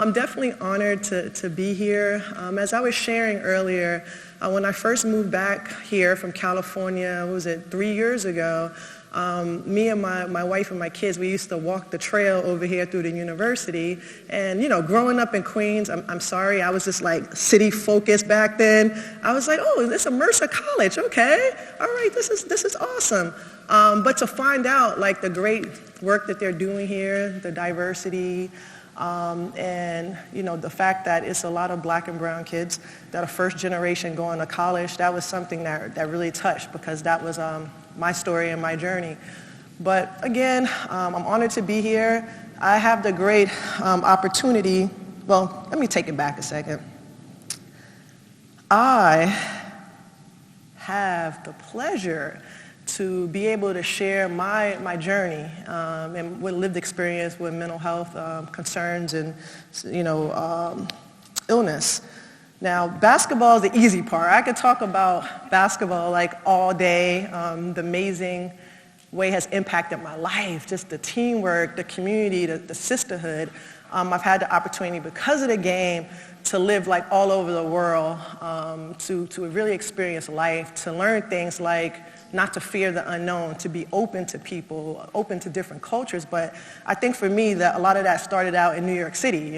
I'm definitely honored to be here. As I was sharing earlier, when I first moved back here from California, 3 years ago, me and my wife and my kids, we used to walk the trail over here through the university. And, growing up in Queens, I'm sorry, I was just like city focused back then. I was like, oh, this is Mercer College, okay. All right, this is awesome. But to find out like the great work that they're doing here, the diversity, and the fact that it's a lot of black and brown kids that are first generation going to college, that was something that really touched, because that was my story and my journey. But again, I'm honored to be here. I have the great opportunity, well, let me take it back a second. I have the pleasure to be able to share my journey and with lived experience with mental health concerns and illness. Now, basketball is the easy part. I could talk about basketball like all day, the amazing way it has impacted my life, just the teamwork, the community, the sisterhood. I've had the opportunity because of the game to live like all over the world, to really experience life, to learn things like not to fear the unknown, to be open to people, open to different cultures. But I think for me that a lot of that started out in New York City,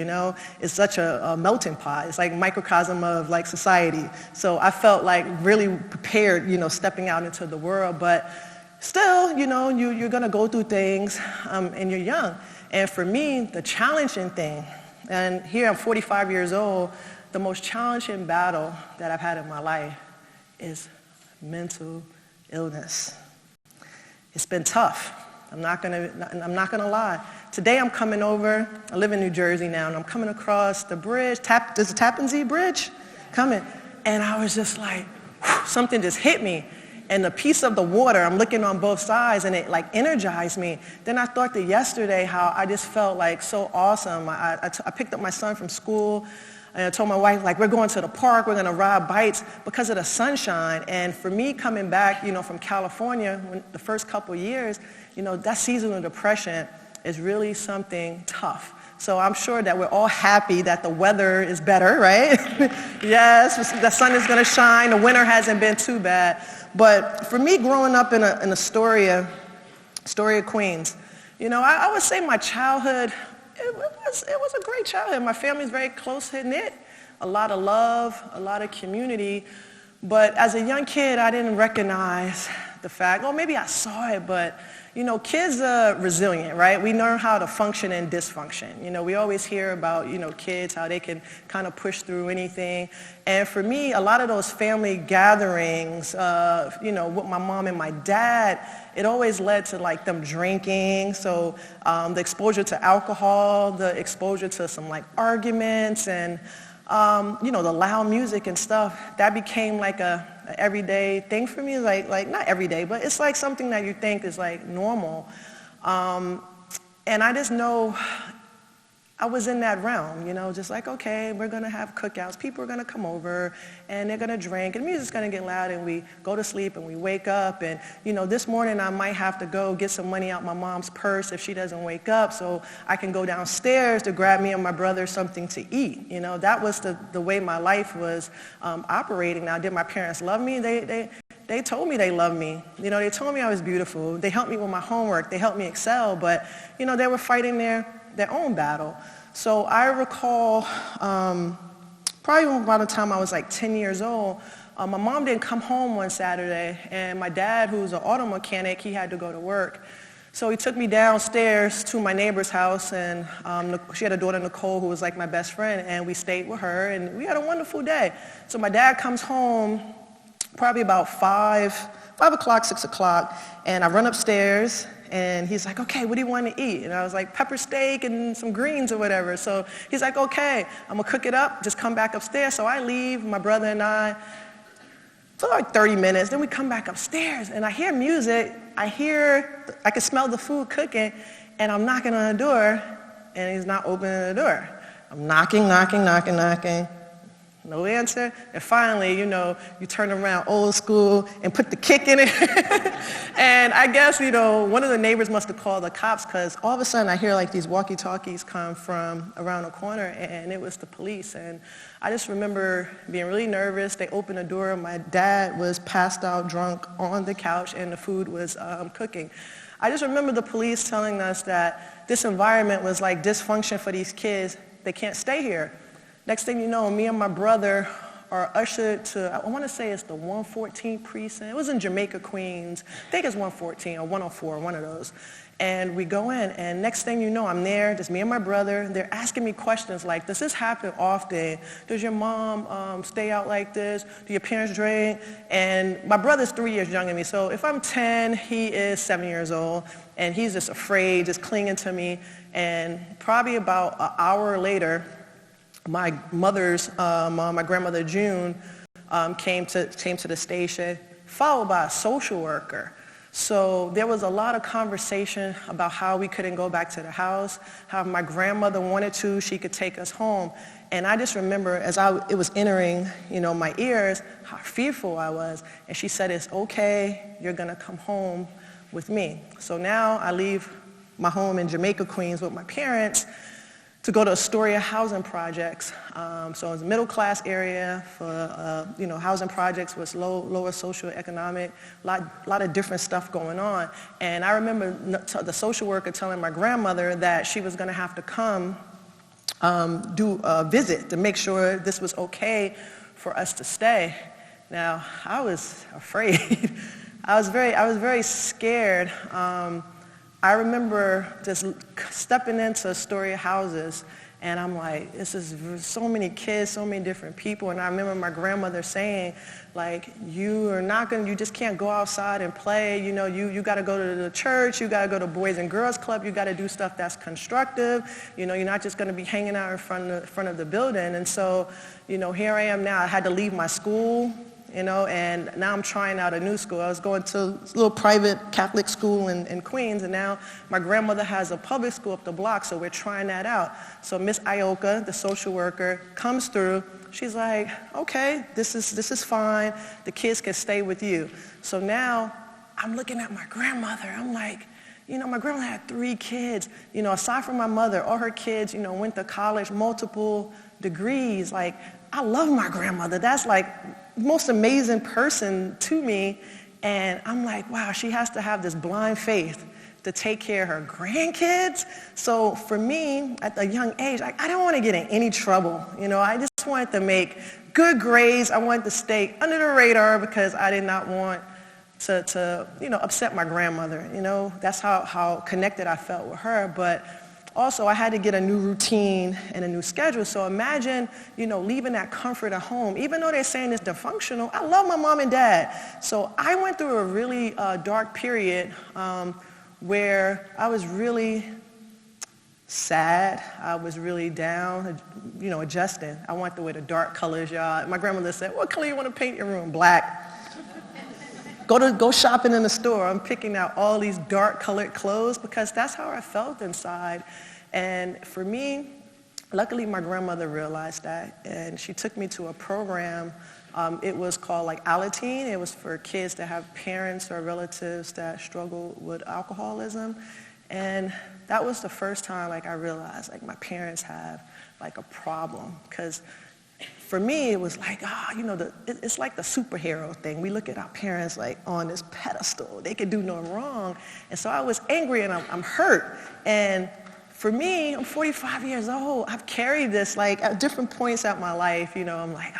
It's such a melting pot. It's like a microcosm of like society. So I felt like really prepared, stepping out into the world. But still, you're gonna go through things and you're young. And for me, the challenging thing, and here I'm 45 years old, the most challenging battle that I've had in my life is mental illness. It's been tough. I'm not gonna lie. Today I'm coming over, I live in New Jersey now, and I'm coming across the bridge, there's a Tappan Zee Bridge coming, and I was just like, something just hit me. And the piece of the water, I'm looking on both sides, and it like energized me. Then I thought that yesterday how I just felt like so awesome. I picked up my son from school, and I told my wife, like, we're going to the park, we're gonna ride bikes because of the sunshine. And for me coming back, from California, the first couple years, that seasonal depression is really something tough. So I'm sure that we're all happy that the weather is better, right? Yes, the sun is gonna shine, the winter hasn't been too bad. But for me, growing up in Astoria, Queens, I would say my childhood, it was a great childhood. My family's very close-knit, a lot of love, a lot of community. But as a young kid, I didn't recognize the fact, well, maybe I saw it, but kids are resilient, right? We learn how to function in dysfunction. We always hear about, kids, how they can kind of push through anything. And for me, a lot of those family gatherings, with my mom and my dad, it always led to like them drinking. So the exposure to alcohol, the exposure to some like arguments and, the loud music and stuff, that became like a everyday thing for me, like not every day, but it's like something that you think is like normal. And I just know I was in that realm, just like, okay, we're gonna have cookouts, people are gonna come over and they're gonna drink and the music's gonna get loud and we go to sleep and we wake up and, this morning I might have to go get some money out my mom's purse if she doesn't wake up so I can go downstairs to grab me and my brother something to eat. That was the way my life was operating. Now, did my parents love me? They told me they loved me. They told me I was beautiful. They helped me with my homework. They helped me excel, but, they were fighting their own battle. So I recall probably around the time I was like 10 years old, my mom didn't come home one Saturday, and my dad, who's an auto mechanic, he had to go to work. So he took me downstairs to my neighbor's house, and she had a daughter, Nicole, who was like my best friend, and we stayed with her, and we had a wonderful day. So my dad comes home probably about 5 o'clock, 6 o'clock, and I run upstairs, and he's like, okay, what do you want to eat? And I was like, pepper steak and some greens or whatever. So he's like, okay, I'm gonna cook it up, just come back upstairs. So I leave, my brother and I, for like 30 minutes, then we come back upstairs, and I hear music, I can smell the food cooking, and I'm knocking on the door, and he's not opening the door. I'm knocking, No answer. And finally, you turn around old school and put the kick in it. And I guess, one of the neighbors must have called the cops because all of a sudden I hear like these walkie-talkies come from around the corner, and it was the police. And I just remember being really nervous. They opened the door. My dad was passed out drunk on the couch, and the food was cooking. I just remember the police telling us that this environment was like dysfunction for these kids. They can't stay here. Next thing you know, me and my brother are ushered to, I want to say it's the 114 precinct. It was in Jamaica, Queens. I think it's 114 or 104, one of those. And we go in, and next thing you know, I'm there, just me and my brother. They're asking me questions like, does this happen often? Does your mom stay out like this? Do your parents drink? And my brother's 3 years younger than me, so if I'm 10, he is 7 years old, and he's just afraid, just clinging to me. And probably about an hour later, my mother's mom, my grandmother June, came to the station, followed by a social worker. So there was a lot of conversation about how we couldn't go back to the house, how my grandmother wanted to, she could take us home. And I just remember as it was entering, my ears, how fearful I was. And she said, it's okay, you're gonna come home with me. So now I leave my home in Jamaica, Queens with my parents to go to Astoria housing projects. So it's a middle-class area for, housing projects with lower socioeconomic, lot of different stuff going on. And I remember the social worker telling my grandmother that she was gonna have to come do a visit to make sure this was okay for us to stay. Now, I was afraid. I was very scared. I remember just stepping into Astoria houses, and I'm like, this is so many kids, so many different people. And I remember my grandmother saying, like, you just can't go outside and play. You got to go to the church, you got to go to Boys and Girls Club, you got to do stuff that's constructive. You're not just going to be hanging out in front of the building. And so, here I am now. I had to leave my school. And now I'm trying out a new school. I was going to a little private Catholic school in Queens, and now my grandmother has a public school up the block, so we're trying that out. So Miss Ioka, the social worker, comes through. She's like, okay, this is fine. The kids can stay with you. So now I'm looking at my grandmother. I'm like, my grandmother had 3 kids. Aside from my mother, all her kids, went to college, multiple degrees. Like, I love my grandmother. That's like most amazing person to me, and I'm like, wow, she has to have this blind faith to take care of her grandkids. So for me, at a young age, I didn't want to get in any trouble. I just wanted to make good grades. I wanted to stay under the radar because I did not want to upset my grandmother. That's how connected I felt with her. But also, I had to get a new routine and a new schedule. So imagine, leaving that comfort at home. Even though they're saying it's dysfunctional, I love my mom and dad. So I went through a really dark period where I was really sad. I was really down, adjusting. I wanted to wear the dark colors, y'all. My grandmother said, what color you want to paint your room? Black. Go shopping in the store. I'm picking out all these dark colored clothes because that's how I felt inside. And for me, luckily my grandmother realized that, and she took me to a program. It was called like Alateen. It was for kids that have parents or relatives that struggle with alcoholism. And that was the first time I realized my parents have a problem. Because for me, it was like, it's like the superhero thing. We look at our parents on this pedestal. They could do no wrong. And so I was angry and I'm hurt. And for me, I'm 45 years old. I've carried this at different points at my life. I'm like,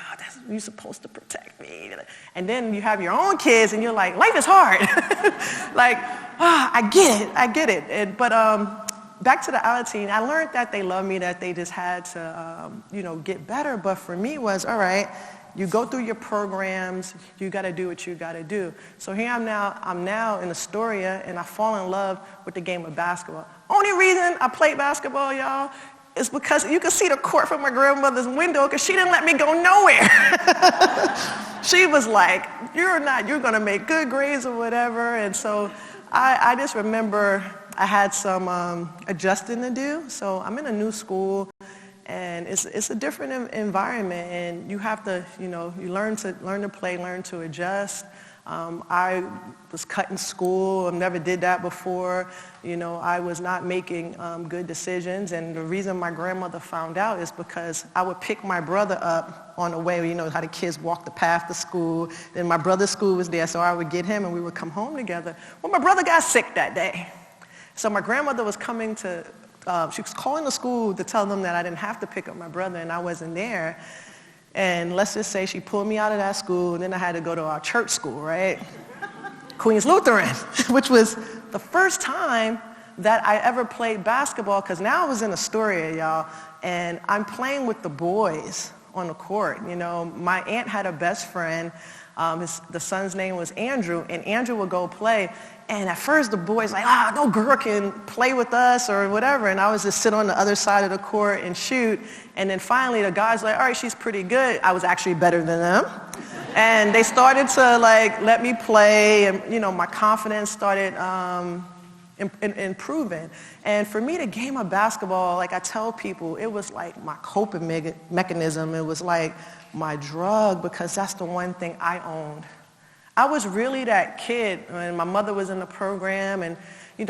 you're supposed to protect me. And then you have your own kids and you're like, life is hard. I get it. But back to the Alateen, I learned that they love me, that they just had to, get better. But for me was, all right, you go through your programs, you got to do what you got to do. So here I'm now in Astoria, and I fall in love with the game of basketball. Only reason I played basketball, y'all, is because you can see the court from my grandmother's window because she didn't let me go nowhere. She was like, you're going to make good grades or whatever. And so I just remember I had some adjusting to do. So I'm in a new school, and it's a different environment, and you have to, you learn to play, learn to adjust. I was cutting school. I never did that before. I was not making good decisions, and the reason my grandmother found out is because I would pick my brother up on the way. How the kids walk the path to school. Then my brother's school was there, so I would get him, and we would come home together. Well, my brother got sick that day, so my grandmother was coming to. She was calling the school to tell them that I didn't have to pick up my brother, and I wasn't there. And let's just say she pulled me out of that school, and then I had to go to our church school, right? Queens Lutheran, which was the first time that I ever played basketball, because now I was in Astoria, y'all, and I'm playing with the boys on the court. My aunt had a best friend. The son's name was Andrew, and Andrew would go play. And at first the boys like, no girl can play with us or whatever. And I was just sit on the other side of the court and shoot. And then finally the guys like, all right, she's pretty good. I was actually better than them. And they started to let me play, and my confidence started improving. And for me, the game of basketball, like I tell people, it was like my coping mechanism. It was like my drug, because that's the one thing I owned. I was really that kid when my mother was in the program, and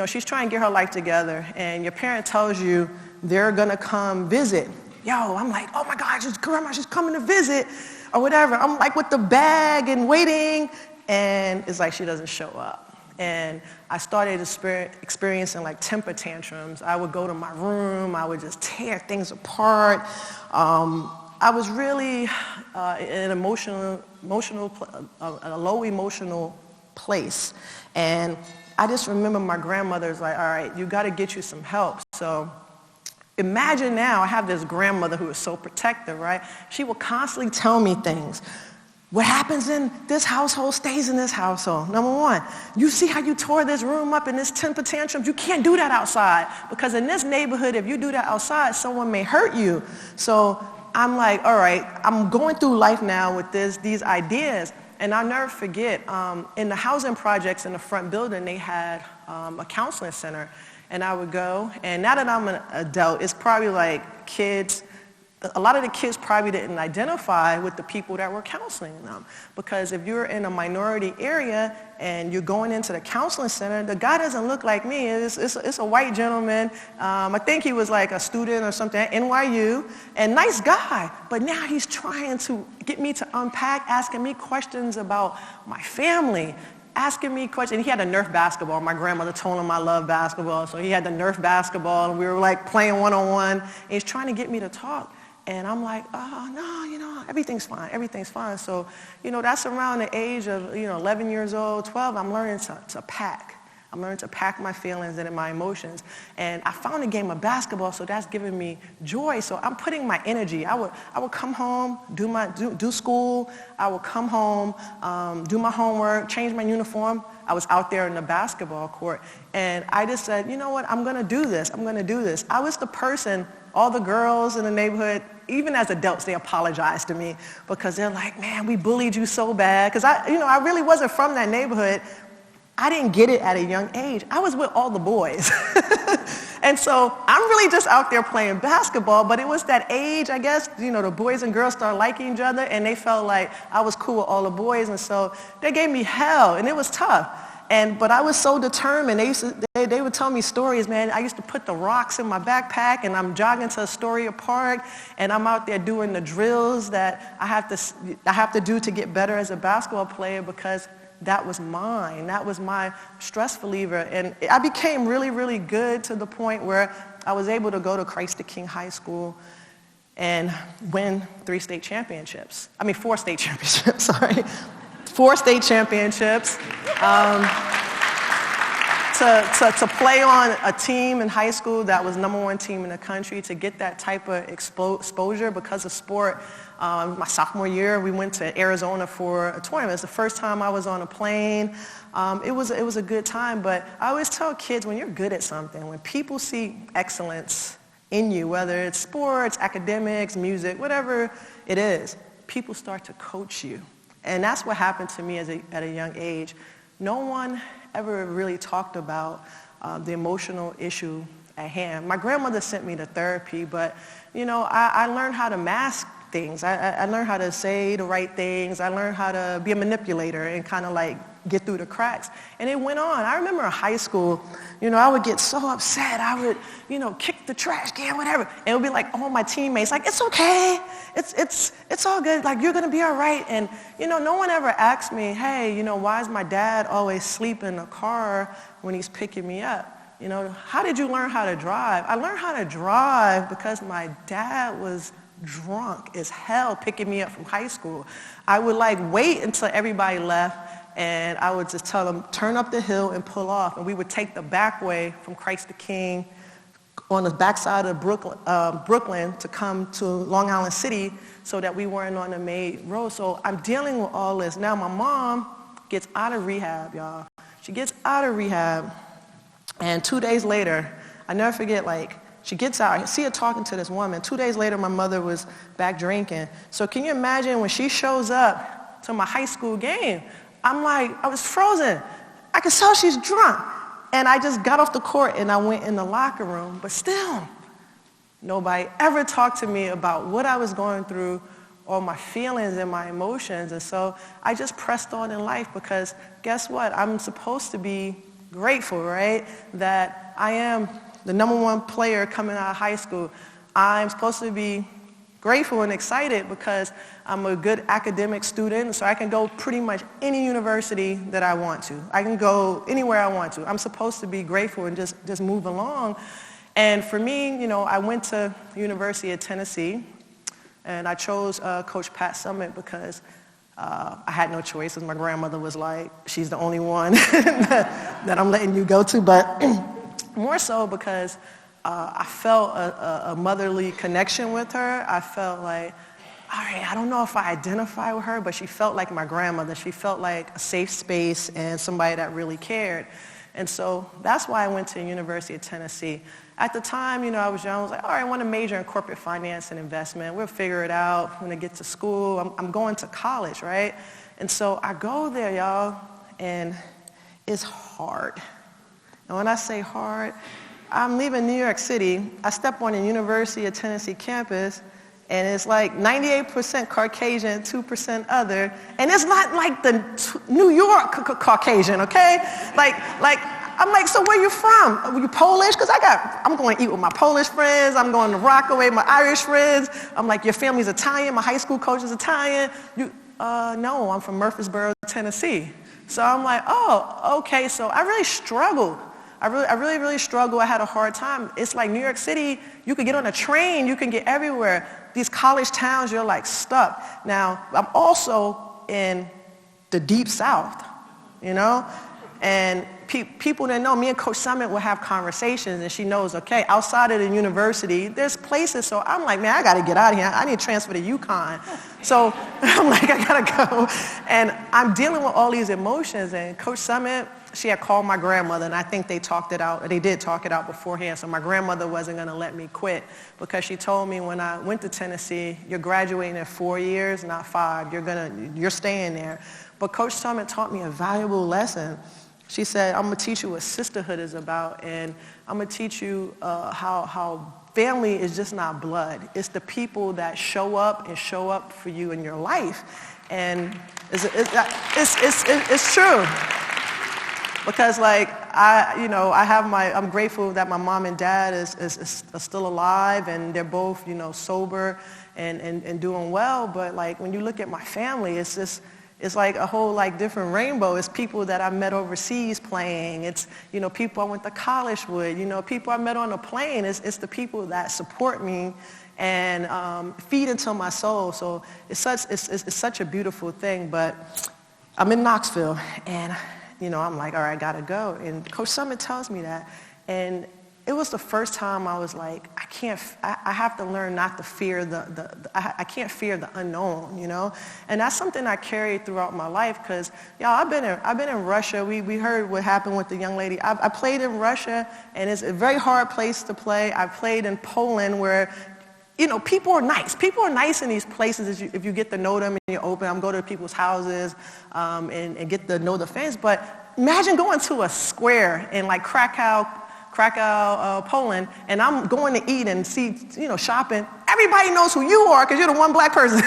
she's trying to get her life together, and your parent tells you they're gonna come visit. I'm like, oh my God, grandma, she's coming to visit, or whatever. I'm like with the bag and waiting, and it's like she doesn't show up. And I started experiencing like temper tantrums. I would go to my room, I would just tear things apart. I was really in a low emotional place. And I just remember my grandmother's like, all right, you got to get you some help. So imagine now I have this grandmother who is so protective, right? She will constantly tell me things. What happens in this household stays in this household. Number one, you see how you tore this room up in this temper tantrums? You can't do that outside, because in this neighborhood, if you do that outside, someone may hurt you. So I'm like, all right, I'm going through life now with these ideas. And I'll never forget, in the housing projects in the front building, they had a counseling center. And I would go, and now that I'm an adult, it's probably like kids. A lot of the kids probably didn't identify with the people that were counseling them, because if you're in a minority area and you're going into the counseling center, the guy doesn't look like me. It's a white gentleman. I think he was like a student or something at NYU, and nice guy. But now he's trying to get me to unpack, asking me questions about my family, asking me questions. He had a Nerf basketball. My grandmother told him I love basketball, so he had the Nerf basketball, and we were like playing one-on-one, and he's trying to get me to talk. And I'm like, oh, no, everything's fine. So, that's around the age of, 11 years old, 12, I'm learning to pack. I'm learning to pack my feelings and my emotions. And I found a game of basketball, so that's giving me joy. So I'm putting my energy. I would come home, do school. I would come home, do my homework, change my uniform. I was out there in the basketball court. And I just said, you know what, I'm going to do this. I was the person, all the girls in the neighborhood, even as adults, they apologized to me, because they're like, man, we bullied you so bad. Because I really wasn't from that neighborhood. I didn't get it at a young age. I was with all the boys. And so I'm really just out there playing basketball, but it was that age, I guess, the boys and girls started liking each other, and they felt like I was cool with all the boys, and so they gave me hell, and it was tough. But I was so determined. They would tell me stories, man. I used to put the rocks in my backpack, and I'm jogging to Astoria Park, and I'm out there doing the drills that I have to do to get better as a basketball player, because that was mine. That was my stress reliever. And I became really, really good to the point where I was able to go to Christ the King High School and win 4 state championships, sorry. 4 state championships. To play on a team in high school that was #1 team in the country, to get that type of exposure because of sport. My sophomore year, we went to Arizona for a tournament. It was the first time I was on a plane. It was a good time, but I always tell kids, when you're good at something, when people see excellence in you, whether it's sports, academics, music, whatever it is, people start to coach you. And that's what happened to me at a young age. No one ever really talked about the emotional issue at hand. My grandmother sent me to therapy, but, I learned how to mask things. I learned how to say the right things. I learned how to be a manipulator and kind of like get through the cracks. And it went on. I remember in high school, I would get so upset. I would, kick the trash can, whatever. And it would be like all my teammates, like, it's okay. It's all good. Like, you're going to be all right. And, no one ever asked me, hey, why is my dad always sleep in the car when he's picking me up? How did you learn how to drive? I learned how to drive because my dad was drunk as hell picking me up from high school. I would wait until everybody left, and I would just tell them, turn up the hill and pull off. And we would take the back way from Christ the King on the backside of Brooklyn to come to Long Island City so that we weren't on the main road. So I'm dealing with all this. Now my mom gets out of rehab, y'all. She gets out of rehab, and 2 days later, I never forget, she gets out. I see her talking to this woman. 2 days later, my mother was back drinking. So can you imagine when she shows up to my high school game? I was frozen. I could tell she's drunk. And I just got off the court and I went in the locker room. But still, nobody ever talked to me about what I was going through or my feelings and my emotions. And so I just pressed on in life because guess what? I'm supposed to be grateful, right? That I am the #1 player coming out of high school. I'm supposed to be grateful and excited because I'm a good academic student, so I can go pretty much any university that I want to. I can go anywhere I want to. I'm supposed to be grateful and just move along. And for me, I went to the University of Tennessee, and I chose Coach Pat Summitt because I had no choice, because my grandmother was like, she's the only one that I'm letting you go to. But more so because I felt a motherly connection with her. I felt like, all right, I don't know if I identify with her, but she felt like my grandmother. She felt like a safe space and somebody that really cared. And so that's why I went to the University of Tennessee. At the time, I was young. I was like, all right, I want to major in corporate finance and investment. We'll figure it out when I get to school. I'm going to college, right? And so I go there, y'all, and it's hard. And when I say hard, I'm leaving New York City. I step on the University of Tennessee campus, and it's like 98% Caucasian, 2% other. And it's not like the New York Caucasian, okay? I'm like, so where you from? Are you Polish? Because I'm going to eat with my Polish friends. I'm going to Rockaway, my Irish friends. I'm like, your family's Italian. My high school coach is Italian. No, I'm from Murfreesboro, Tennessee. So I'm like, oh, okay. So I really struggled. I really struggled. I had a hard time. It's like New York City, you could get on a train, you can get everywhere. These college towns, you're like stuck. Now, I'm also in the deep South, and people that know me and Coach Summitt will have conversations, and she knows, okay, outside of the university, there's places. So I'm like, man, I got to get out of here. I need to transfer to UConn. So I'm like, I got to go. And I'm dealing with all these emotions. And Coach Summitt, she had called my grandmother, and I think they talked it out. They did talk it out beforehand. So my grandmother wasn't going to let me quit because she told me when I went to Tennessee, you're graduating in 4 years, not 5. You're staying there. But Coach Summitt taught me a valuable lesson. She said, I'm going to teach you what sisterhood is about, and I'm going to teach you how family is just not blood. It's the people that show up for you in your life. And it's true. Because I'm grateful that my mom and dad is still alive, and they're both, sober and doing well. But when you look at my family, it's like a whole different rainbow. It's people that I met overseas playing. It's, people I went to college with, people I met on a plane. It's the people that support me and feed into my soul. So it's such a beautiful thing. But I'm in Knoxville, and I'm like, all right, I gotta go. And Coach Summitt tells me that. And it was the first time I was like, I have to learn not to fear I can't fear the unknown, And that's something I carried throughout my life because, y'all, I've been in Russia. We heard what happened with the young lady. I played in Russia, and it's a very hard place to play. I played in Poland where, people are nice. People are nice in these places if you get to know them and you're open. I'm going to people's houses and get to know the fans. But imagine going to a square in Krakow, Krakow, Poland, and I'm going to eat and see, shopping. Everybody knows who you are because you're the one black person.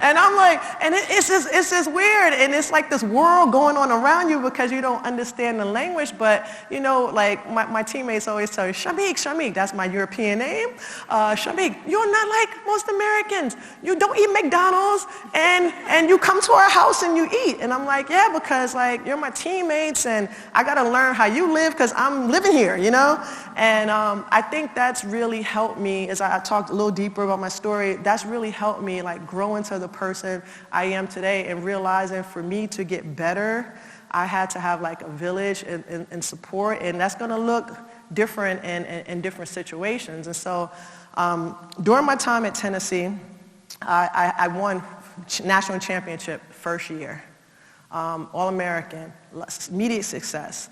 And I'm like, and it's just weird, and it's like this world going on around you because you don't understand the language. But like my teammates always tell you, Chamique, that's my European name. Chamique, you're not like most Americans. You don't eat McDonald's, and you come to our house and you eat. And I'm like, yeah, because like you're my teammates, and I got to learn how you live because I'm living here, And I think that's really helped me, as I talked a little deeper about my story, that's really helped me like grow into the person I am today, and realizing for me to get better, I had to have like a village and support, and that's going to look different in different situations. And so during my time at Tennessee, I won national championship first year, All-American, immediate success.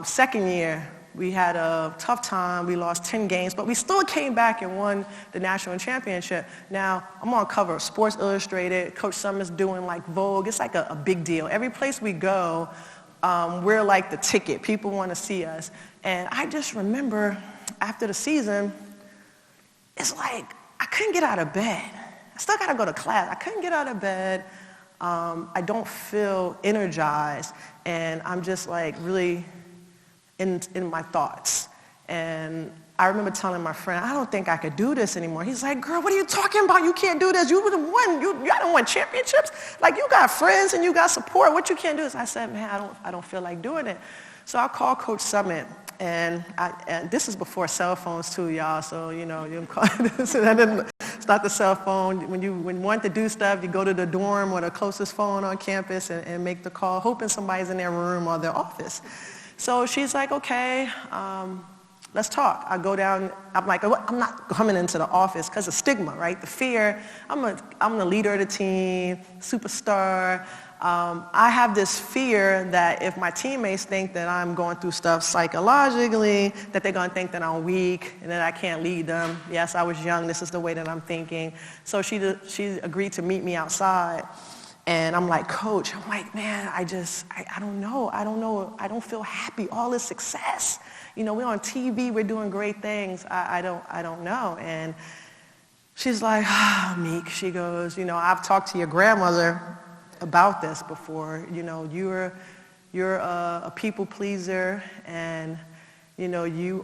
Second year, we had a tough time. We lost 10 games, but we still came back and won the national championship. Now, I'm on cover of Sports Illustrated. Coach Summer's doing like Vogue. It's like a big deal. Every place we go, we're like the ticket. People want to see us. And I just remember after the season, it's like I couldn't get out of bed. I still got to go to class. I couldn't get out of bed. I don't feel energized, and I'm just like really in my thoughts. And I remember telling my friend, I don't think I could do this anymore. He's like, girl, what are you talking about? You can't do this. You would have won. You haven't won championships. Like, you got friends and you got support. What you can't do is, I said, man, I don't feel like doing it. So I called Coach Summit, and this is before cell phones too, y'all. So, you can call so I didn't start the cell phone. When you want to do stuff, you go to the dorm or the closest phone on campus and make the call, hoping somebody's in their room or their office. So she's like, okay, let's talk. I go down. I'm like, I'm not coming into the office because of stigma, right? The fear. I'm the leader of the team, superstar. I have this fear that if my teammates think that I'm going through stuff psychologically, that they're going to think that I'm weak and that I can't lead them. Yes, I was young. This is the way that I'm thinking. So she agreed to meet me outside. And I'm like, Coach, I'm like, man, I don't know. I don't feel happy. All this success. We're on TV. We're doing great things. I don't know. And she's like, Meek, she goes, I've talked to your grandmother about this before. You're a people pleaser, and you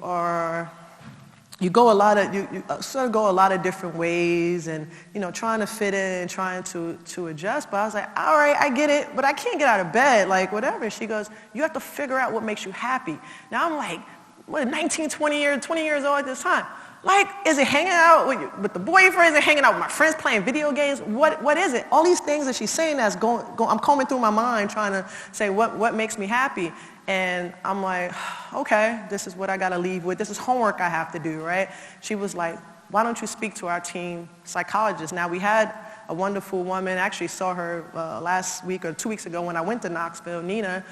go a lot of different ways, and trying to fit in, trying to adjust. But I was like, all right, I get it, but I can't get out of bed, like whatever. She goes, you have to figure out what makes you happy. Now I'm like, 20 years old at this time. Like, is it hanging out with the boyfriend? Is it hanging out with my friends playing video games? What is it? All these things that she's saying that's going, I'm combing through my mind trying to say what makes me happy. And I'm like, okay, this is what I got to leave with. This is homework I have to do, right? She was like, why don't you speak to our team psychologist? Now, we had a wonderful woman. I actually saw her last week or 2 weeks ago when I went to Knoxville, Nina,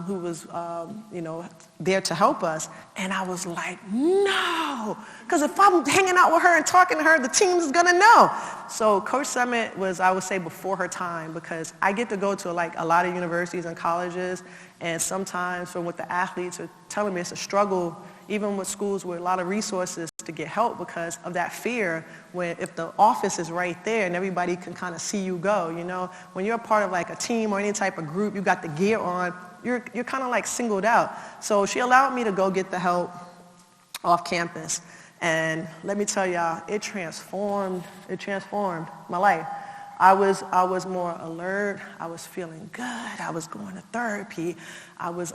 who was, there to help us. And I was like, no, because if I'm hanging out with her and talking to her, the team is going to know. So Coach Summit was, I would say, before her time, because I get to go to like a lot of universities and colleges, and sometimes from what the athletes are telling me, it's a struggle, even with schools with a lot of resources, to get help because of that fear if the office is right there and everybody can kind of see you go, When you're a part of like a team or any type of group, you got the gear on, you're kind of like singled out. So she allowed me to go get the help off campus. And let me tell y'all, it transformed my life. I was more alert. I was feeling good. I was going to therapy. I was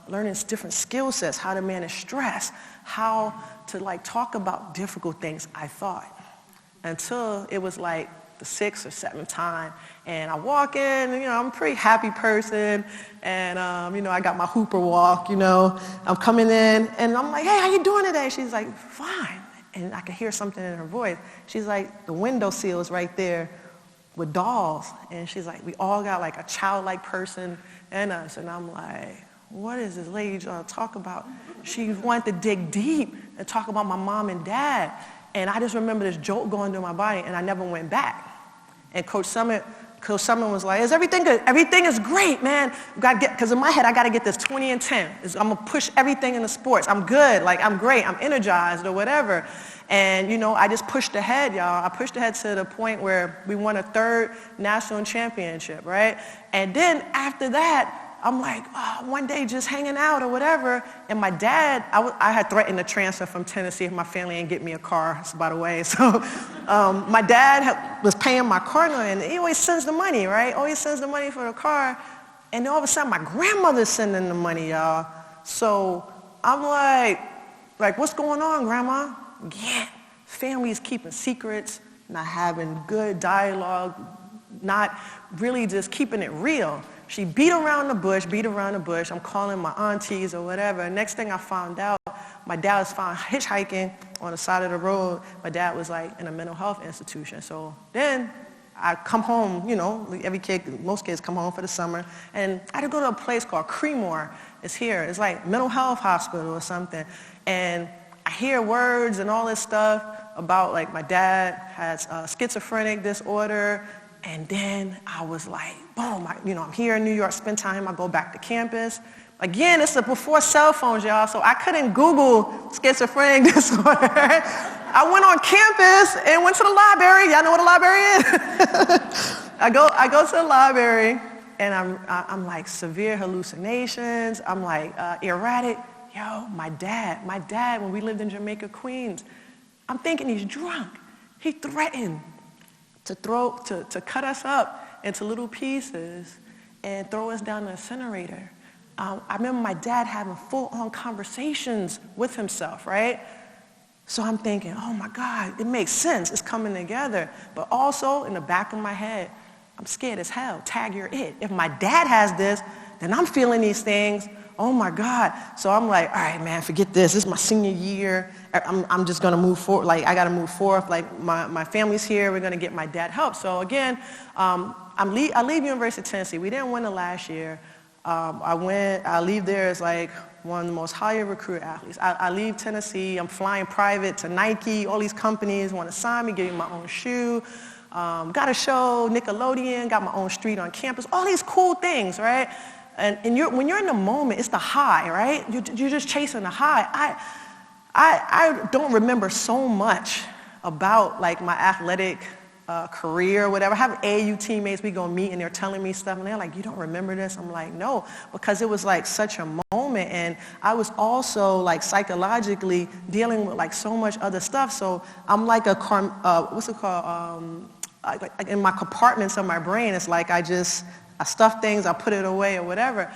learning different skill sets, how to manage stress, how to like talk about difficult things, I thought, until it was like the 6th or 7th time. And I walk in, and, I'm a pretty happy person. And, I got my Hooper walk, I'm coming in, and I'm like, hey, how you doing today? She's like, fine. And I could hear something in her voice. She's like, the window sill is right there with dolls. And she's like, we all got like a childlike person in us. And I'm like, what is this lady trying to talk about? She wanted to dig deep and talk about my mom and dad. And I just remember this jolt going through my body, and I never went back. And Coach Summit Coach Summer was like, is everything good? Everything is great, man. Because in my head, I got to get this 20 and 10. I'm going to push everything in the sports. I'm good. Like, I'm great. I'm energized or whatever. And, you know, I just pushed ahead, y'all. I pushed ahead to the point where we won a 3rd national championship, right? And then after that, I'm like, oh, one day just hanging out or whatever. And my dad, I had threatened to transfer from Tennessee if my family ain't get me a car, by the way. So my dad was paying my car note, and he always sends the money, right? Always sends the money for the car. And then all of a sudden, my grandmother's sending the money, y'all. So I'm like, what's going on, Grandma? Yeah, family's keeping secrets, not having good dialogue, not really just keeping it real. She beat around the bush. I'm calling my aunties or whatever. Next thing I found out, my dad was found hitchhiking on the side of the road. My dad was like in a mental health institution. So then I come home, you know, most kids come home for the summer. And I had to go to a place called Creemore. It's here. It's like mental health hospital or something. And I hear words and all this stuff about like my dad has schizophrenic disorder. And then I was like, boom, I'm here in New York, spend time, I go back to campus. Again, it's before cell phones, y'all, so I couldn't Google schizophrenic disorder. I went on campus and went to the library. Y'all know what a library is? I go to the library, and I'm like severe hallucinations. I'm like erratic. Yo, my dad, when we lived in Jamaica, Queens, I'm thinking he's drunk. He threatened to cut us up into little pieces and throw us down the incinerator. I remember my dad having full-on conversations with himself, right? So I'm thinking, oh my God, it makes sense. It's coming together. But also in the back of my head, I'm scared as hell. Tag, you're it. If my dad has this, then I'm feeling these things. Oh my God. So I'm like, all right, man, forget this. This is my senior year. I'm just going to move forward. Like, I got to move forward. Like, my family's here. We're going to get my dad help. So again, I leave University of Tennessee. We didn't win the last year. I leave there as like one of the most highly recruited athletes. I leave Tennessee. I'm flying private to Nike. All these companies want to sign me, give me my own shoe. Got a show, Nickelodeon, got my own street on campus. All these cool things, right? And when you're in the moment, it's the high, right? You're just chasing the high. I don't remember so much about like my athletic career or whatever. I have AAU teammates, we go meet and they're telling me stuff and they're like, you don't remember this? I'm like, no, because it was like such a moment, and I was also like psychologically dealing with like so much other stuff. So I'm like what's it called? Like in my compartments of my brain, it's like I stuff things, I put it away or whatever.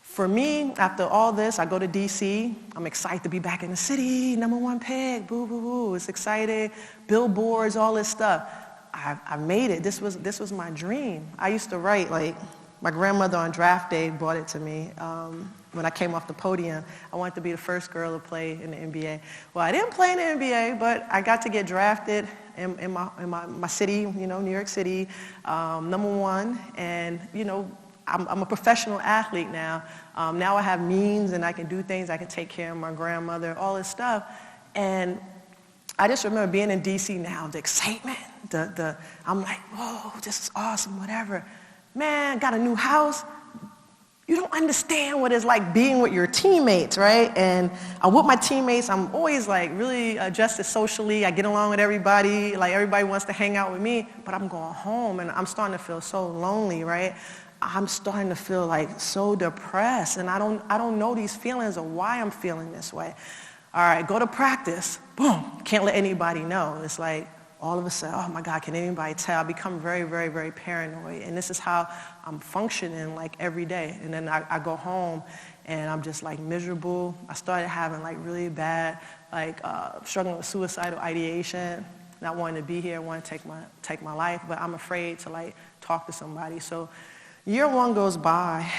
For me, after all this, I go to DC. I'm excited to be back in the city, #1 pick, boo, boo, boo. It's exciting. Billboards, all this stuff. I made it. This was my dream. I used to write, like, my grandmother on draft day brought it to me when I came off the podium. I wanted to be the first girl to play in the NBA. Well, I didn't play in the NBA, but I got to get drafted in my city, you know, New York City, #1. And, you know, I'm a professional athlete now. Now I have means and I can do things. I can take care of my grandmother, all this stuff. And I just remember being in DC now, the excitement, I'm like, whoa, this is awesome, whatever. Man, got a new house. You don't understand what it's like being with your teammates, right? And I'm with my teammates. I'm always like really adjusted socially. I get along with everybody. Like everybody wants to hang out with me, but I'm going home and I'm starting to feel so lonely, right? I'm starting to feel like so depressed, and I don't know these feelings or why I'm feeling this way. All right, go to practice. Boom, can't let anybody know. It's like all of a sudden, oh my God, can anybody tell? I become very, very, very paranoid, and this is how I'm functioning like every day. And then I go home, and I'm just like miserable. I started having like really bad, like struggling with suicidal ideation, not wanting to be here, wanting to take my life, but I'm afraid to like talk to somebody. So year 1 goes by,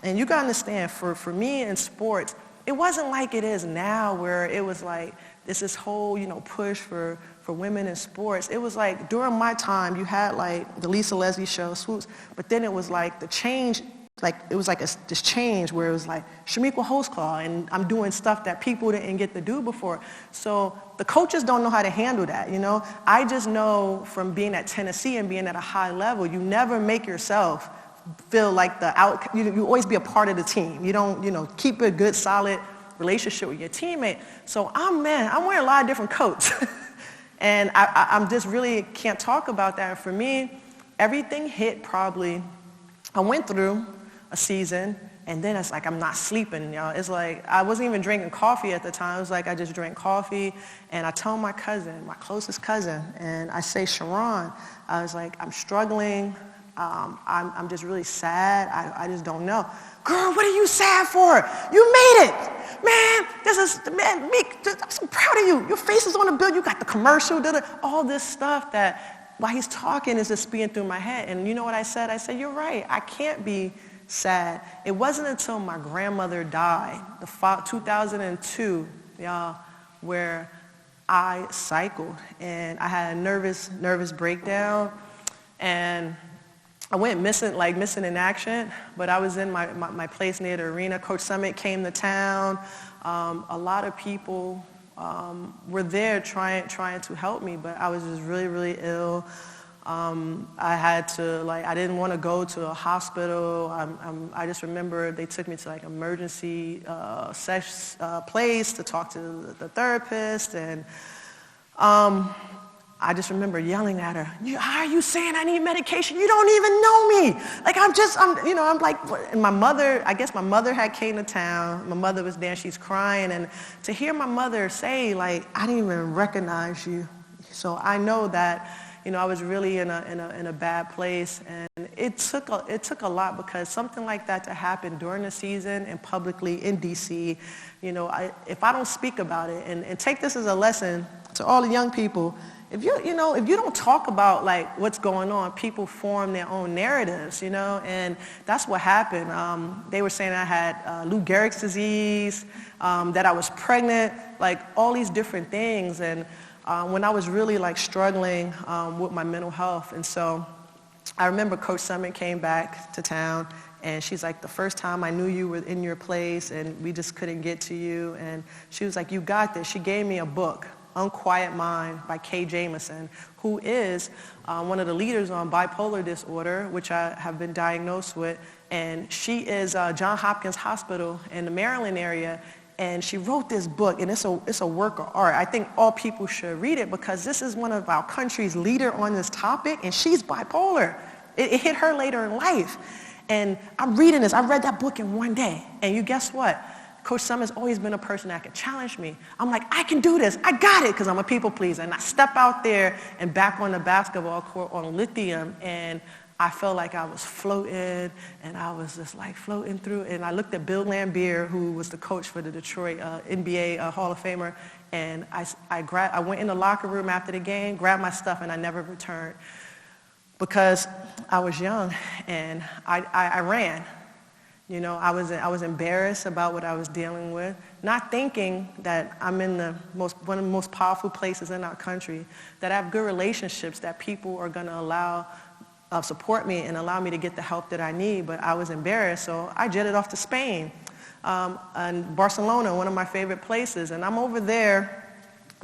and you gotta understand, for me in sports, it wasn't like it is now where it was like this whole, you know, push for women in sports. It was like during my time, you had like the Lisa Leslie show, Swoops, but then it was like the change it was like this change where it was like, Chamique with Holdsclaw, and I'm doing stuff that people didn't get to do before. So the coaches don't know how to handle that, you know? I just know from being at Tennessee and being at a high level, you never make yourself feel like you always be a part of the team. You don't, keep a good, solid relationship with your teammate. So I'm wearing a lot of different coats. And I'm just really can't talk about that. And for me, everything hit probably, I went through a season, and then it's like I'm not sleeping, It's like I wasn't even drinking coffee at the time. It was like I just drank coffee, and I told my cousin, my closest cousin, and I say, Sharon, I was like, I'm struggling. I'm just really sad. I just don't know. Girl, what are you sad for? You made it. Man, Meek, I'm so proud of you. Your face is on the bill. You got the commercial, all this stuff that while he's talking is just speeding through my head. And you know what I said? I said, you're right. I can't be sad. It wasn't until my grandmother died, 2002, y'all, where I cycled. And I had a nervous breakdown. And I went missing in action, but I was in my place near the arena. Coach Summit came to town. A lot of people were there trying to help me, but I was just really, really ill. I had to, I didn't want to go to a hospital. I just remember they took me to emergency place to talk to the therapist, and I just remember yelling at her, how are you saying I need medication? You don't even know me. And my mother, I guess my mother had came to town. My mother was there, she's crying. And to hear my mother say, I didn't even recognize you. So I know that, I was really in a bad place. And it took a lot, because something like that to happen during the season and publicly in DC, if I don't speak about it, and take this as a lesson to all the young people, if you don't talk about what's going on, people form their own narratives, and that's what happened. They were saying I had Lou Gehrig's disease, that I was pregnant, all these different things, and when I was really struggling with my mental health. And so I remember Coach Summit came back to town, and she's like, the first time I knew you were in your place, and we just couldn't get to you, and she was like, you got this. She gave me a book, Unquiet Mind by Kay Jamison, who is one of the leaders on bipolar disorder, which I have been diagnosed with. And she is Johns Hopkins Hospital in the Maryland area. And she wrote this book, and it's a work of art. I think all people should read it, because this is one of our country's leader on this topic, and she's bipolar. It hit her later in life. And I'm reading this. I read that book in one day. And you guess what? Coach Summer's always been a person that can challenge me. I'm like, I can do this. I got it, because I'm a people pleaser. And I step out there and back on the basketball court on lithium, and I felt like I was floating, and I was just floating through. And I looked at Bill Laimbeer, who was the coach for the Detroit NBA Hall of Famer, and I went in the locker room after the game, grabbed my stuff, and I never returned, because I was young, and I ran. I was embarrassed about what I was dealing with, not thinking that I'm in one of the most powerful places in our country, that I have good relationships, that people are going to allow support me and allow me to get the help that I need. But I was embarrassed, so I jetted off to Spain, and Barcelona, one of my favorite places, and I'm over there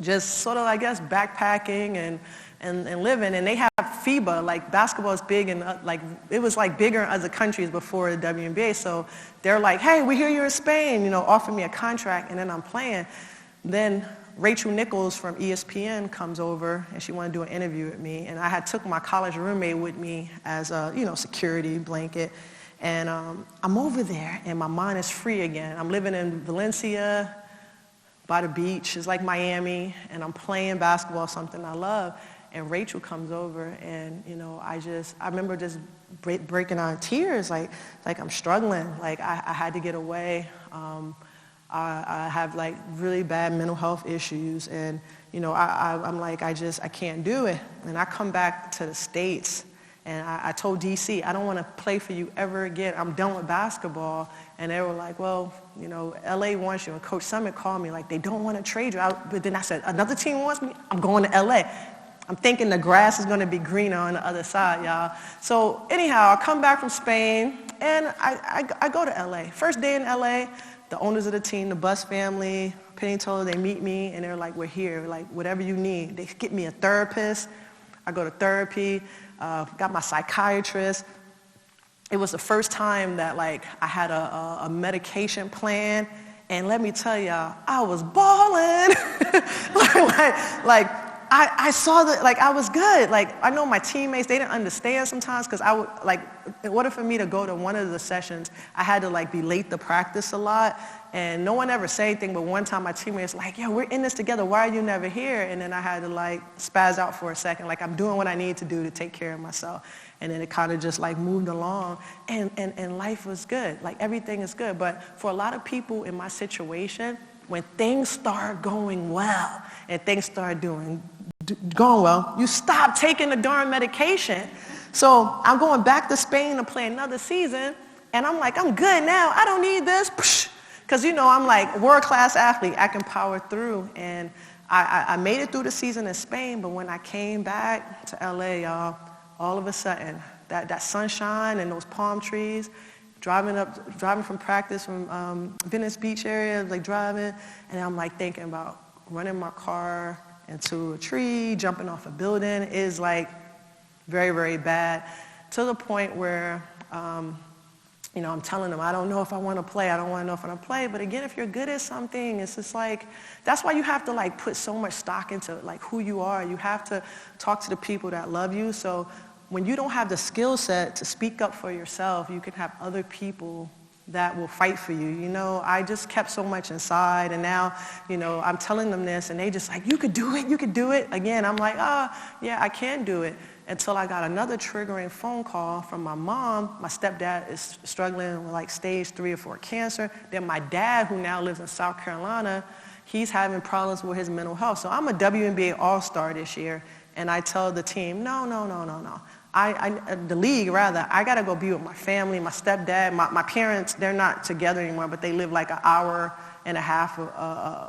just sort of, I guess, backpacking and living, and they have FIBA, basketball is big, and it was bigger in other countries before the WNBA, so they're like, hey, we hear you're in Spain, offer me a contract, and then I'm playing. Then Rachel Nichols from ESPN comes over, and she wanted to do an interview with me, and I had took my college roommate with me as a, security blanket, and I'm over there, and my mind is free again. I'm living in Valencia by the beach. It's like Miami, and I'm playing basketball, something I love. And Rachel comes over, and I remember just breaking out in tears, like I'm struggling, I had to get away. I have really bad mental health issues, and I'm like, I can't do it. And I come back to the States, and I told DC, I don't want to play for you ever again. I'm done with basketball. And they were like, well, LA wants you. And Coach Summit called me they don't want to trade you out. But then I said, another team wants me? I'm going to LA. I'm thinking the grass is going to be greener on the other side, y'all. So anyhow, I come back from Spain. and I go to LA. First day in LA, the owners of the team, the Bus family, Penny Toll, they meet me, and they're like, we're here, like, whatever you need. They get me a therapist. I go to therapy, got my psychiatrist. It was the first time that, like, I had a medication plan, and let me tell y'all, I was balling. I saw that, like, I was good. Like, I know my teammates, they didn't understand sometimes, because I would, like, in order for me to go to one of the sessions, I had to, like, be late to practice a lot, and no one ever said anything, but one time my teammate was like, yo, we're in this together, why are you never here? And then I had to, like, spaz out for a second, like, I'm doing what I need to do to take care of myself. And then it kind of just, like, moved along, and life was good. Like, everything is good. But for a lot of people in my situation, when things start going well and things start going well, you stop taking the darn medication. So I'm going back to Spain to play another season, and I'm like, I'm good now. I don't need this. Because, you know, I'm like a world-class athlete. I can power through. And I made it through the season in Spain, but when I came back to LA, y'all, all of a sudden, that sunshine and those palm trees, driving from practice from Venice Beach area, like driving, and I'm like thinking about running my car into a tree, jumping off a building is like very, very bad, to the point where, you know, I'm telling them, I don't know if I want to play, I don't want to know if I want to play, but again, if you're good at something, it's just like, that's why you have to like put so much stock into like who you are. You have to talk to the people that love you. So when you don't have the skill set to speak up for yourself, you can have other people that will fight for you. You know, I just kept so much inside, and now, you know, I'm telling them this, and they just like, you could do it, you could do it. Again, I'm like, yeah, I can do it. Until I got another triggering phone call from my mom. My stepdad is struggling with like stage 3 or 4 cancer. Then my dad, who now lives in South Carolina, he's having problems with his mental health. So I'm a WNBA All-Star this year, and I tell the team, no. The league, rather, I got to go be with my family, my stepdad, my parents. They're not together anymore, but they live like an hour and a half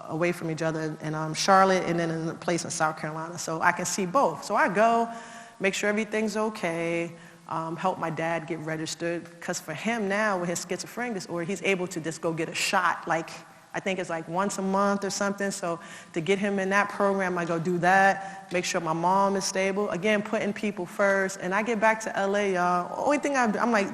away from each other in Charlotte, and then in a place in South Carolina. So I can see both. So I go, make sure everything's okay, help my dad get registered, because for him now, with his schizophrenia disorder, he's able to just go get a shot, like, I think it's like once a month or something. So to get him in that program, I go do that, make sure my mom is stable. Again, putting people first. And I get back to LA, y'all. Only thing I'm like,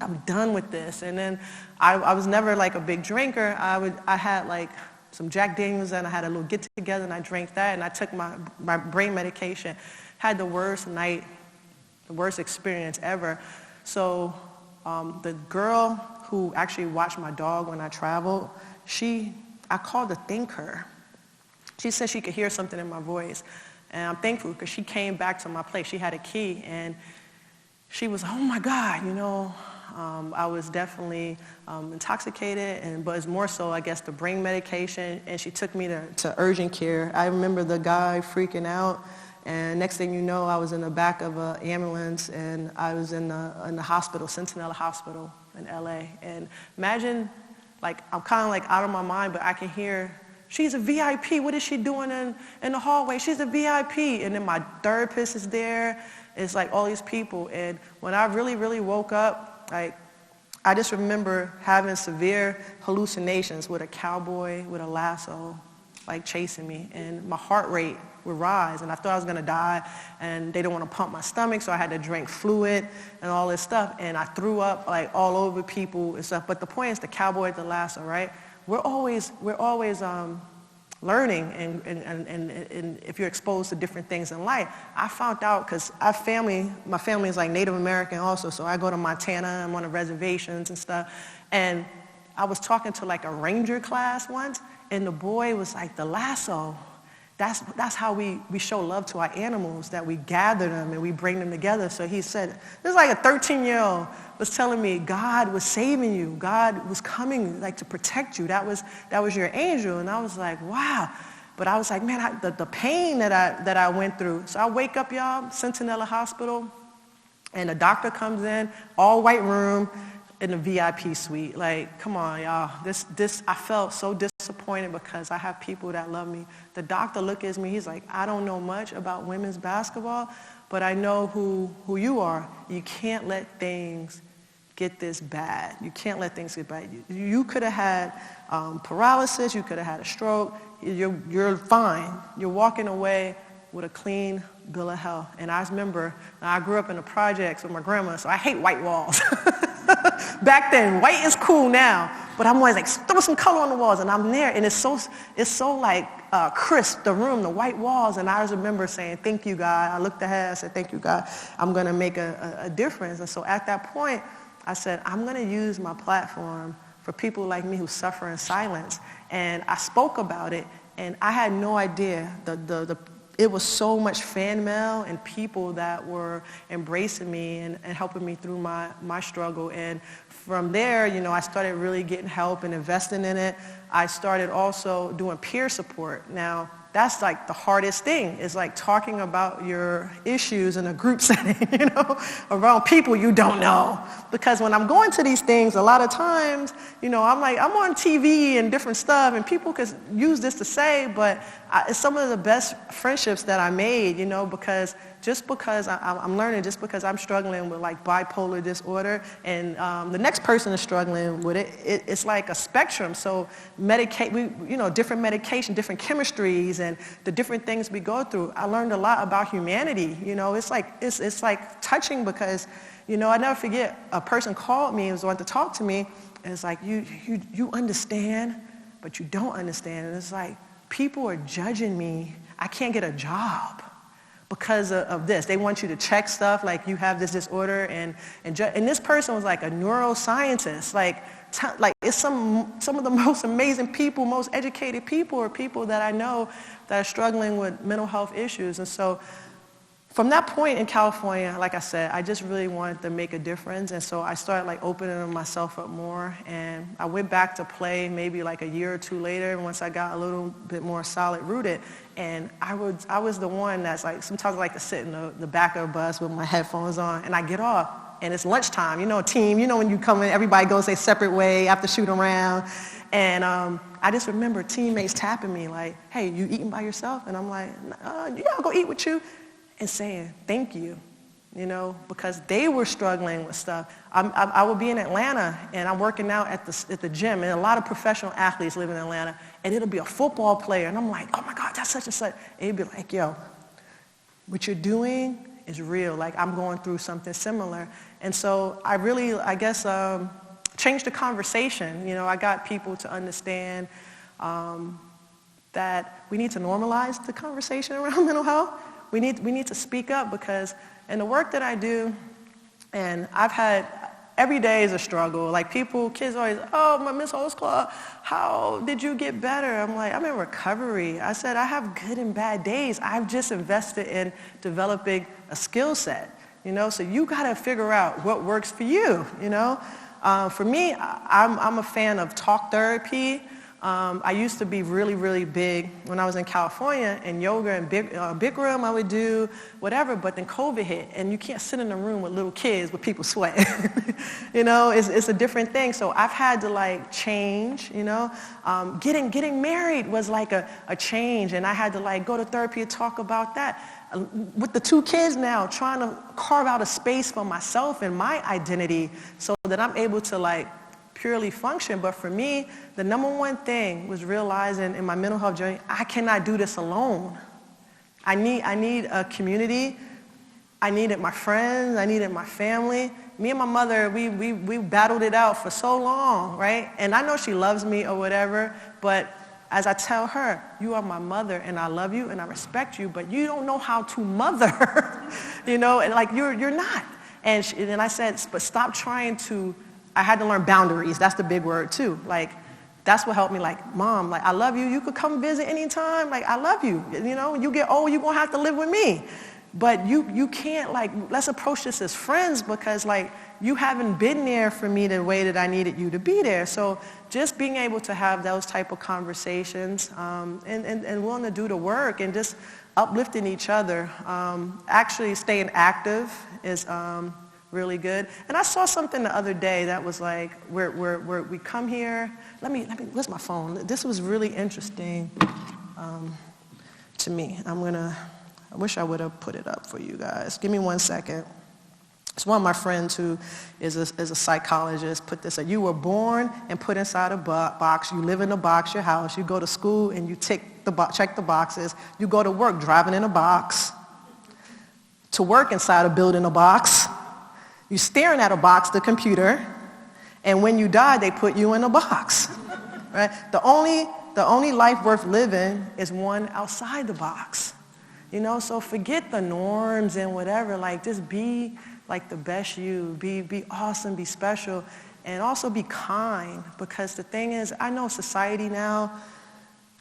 I'm done with this. And then I was never like a big drinker. I had like some Jack Daniels, and I had a little get together, and I drank that, and I took my brain medication. Had the worst night, the worst experience ever. So the girl who actually watched my dog when I traveled, I called to thank her. She said she could hear something in my voice. And I'm thankful because she came back to my place. She had a key, and she was, oh my God, you know, I was definitely intoxicated, but it's more so, I guess, the brain medication. And she took me to urgent care. I remember the guy freaking out. And next thing you know, I was in the back of an ambulance, and I was in the hospital, Centinela Hospital in LA. And imagine, like, I'm kind of like out of my mind, but I can hear, she's a VIP. What is she doing in the hallway? She's a VIP. And then my therapist is there. It's like all these people. And when I really, really woke up, like, I just remember having severe hallucinations with a cowboy with a lasso, like, chasing me. And my heart rate would rise, and I thought I was going to die, and they didn't want to pump my stomach, so I had to drink fluid and all this stuff, and I threw up like all over people and stuff. But the point is, the cowboy at the lasso, right? We're always learning, and if you're exposed to different things in life. I found out because my family is like Native American also, so I go to Montana, I'm on the reservations and stuff, and I was talking to like a ranger class once, and the boy was like, the lasso, that's how we show love to our animals, that we gather them and we bring them together. So he said, this is like a 13-year-old was telling me God was saving you. God was coming like to protect you. That was your angel. And I was like, wow. But I was like, man, the pain that I went through. So I wake up, y'all, Centinela Hospital, and the doctor comes in, all white room, in the VIP suite. Like, come on, y'all. I felt so disappointed because I have people that love me. The doctor looked at me, he's like, I don't know much about women's basketball, but I know who you are. You can't let things get this bad. You can't let things get bad. You could have had paralysis. You could have had a stroke. You're fine. You're walking away with a clean bill of health. And I remember, I grew up in the projects with my grandma, so I hate white walls. Back then, white is cool now, but I'm always like, throw some color on the walls, and I'm there, and it's so like crisp, the room, the white walls, and I just remember saying, thank you, God. I looked ahead, I said, thank you, God. I'm gonna make a difference. And so at that point, I said, I'm gonna use my platform for people like me who suffer in silence. And I spoke about it, and I had no idea it was so much fan mail and people that were embracing me and helping me through my struggle. And from there, I started really getting help and investing in it. I started also doing peer support. Now, that's like the hardest thing, is like talking about your issues in a group setting, around people you don't know. Because when I'm going to these things, a lot of times, I'm on TV and different stuff, and people could use this to say, but it's some of the best friendships that I made, because I'm learning, just because I'm struggling with like bipolar disorder, and the next person is struggling with it, it's like a spectrum. So different medication, different chemistries, and the different things we go through. I learned a lot about humanity. It's like touching, because I never forget, a person called me and was wanting to talk to me, and it's like, you understand, but you don't understand. And it's like, people are judging me. I can't get a job because of this. They want you to check stuff like you have this disorder, and this person was like a neuroscientist. Like it's some of the most amazing people, most educated people, are people that I know that are struggling with mental health issues. And so from that point in California, like I said, I just really wanted to make a difference. And so I started like opening myself up more, and I went back to play maybe like a year or two later, once I got a little bit more solid rooted. And I was the one that's like, sometimes I like to sit in the back of the bus with my headphones on, and I get off, and it's lunchtime, team, when you come in, everybody goes their separate way after shoot around. And I just remember teammates tapping me like, hey, you eating by yourself? And I'm like, yeah, I'll go eat with you. And saying thank you, because they were struggling with stuff. I would be in Atlanta, and I'm working out at the gym, and a lot of professional athletes live in Atlanta, and it'll be a football player, and I'm like, oh my God, that's such and such. And he'd be like, yo, what you're doing is real. Like, I'm going through something similar. And so I really, I guess, changed the conversation. I got people to understand that we need to normalize the conversation around mental health. We need to speak up, because in the work that I do, and I've had, every day is a struggle. Like kids always, oh, my Miss Holdsclaw, how did you get better? I'm like, I'm in recovery. I said, I have good and bad days. I've just invested in developing a skill set, so you gotta figure out what works for you, For me, I'm a fan of talk therapy. I used to be really, really big when I was in California, in yoga and Bikram I would do whatever, but then COVID hit, and you can't sit in a room with little kids with people sweating. It's a different thing. So I've had to like change, Getting married was like a change, and I had to like go to therapy and talk about that. With the 2 kids now, trying to carve out a space for myself and my identity so that I'm able to like purely function. But for me, the number one thing was realizing in my mental health journey, I cannot do this alone. I need a community. I needed my friends. I needed my family. Me and my mother, we battled it out for so long, right? And I know she loves me or whatever, but as I tell her, you are my mother, and I love you and I respect you, but you don't know how to mother, and like you're not. And I said, but stop trying to. I had to learn boundaries. That's the big word too. Like, that's what helped me. Like, Mom, like, I love you. You could come visit anytime. Like, I love you. When you get old, you're going to have to live with me. But you can't, like, let's approach this as friends, because, like, you haven't been there for me the way that I needed you to be there. So just being able to have those type of conversations and willing to do the work and just uplifting each other. Actually staying active is really good. And I saw something the other day that was like, where we come here. Let me, where's my phone? This was really interesting to me. I wish I would have put it up for you guys. Give me 1 second. It's one of my friends who is a psychologist put this, you were born and put inside a box. You live in a box, your house. You go to school and you check the boxes. You go to work driving in a box. To work inside a building a box. You're staring at a box, the computer. And when you die, they put you in a box. Right? The only life worth living is one outside the box. You know, so forget the norms and whatever. Like, just be like the best you. Be awesome, be special, and also be kind. Because the thing is, I know society now,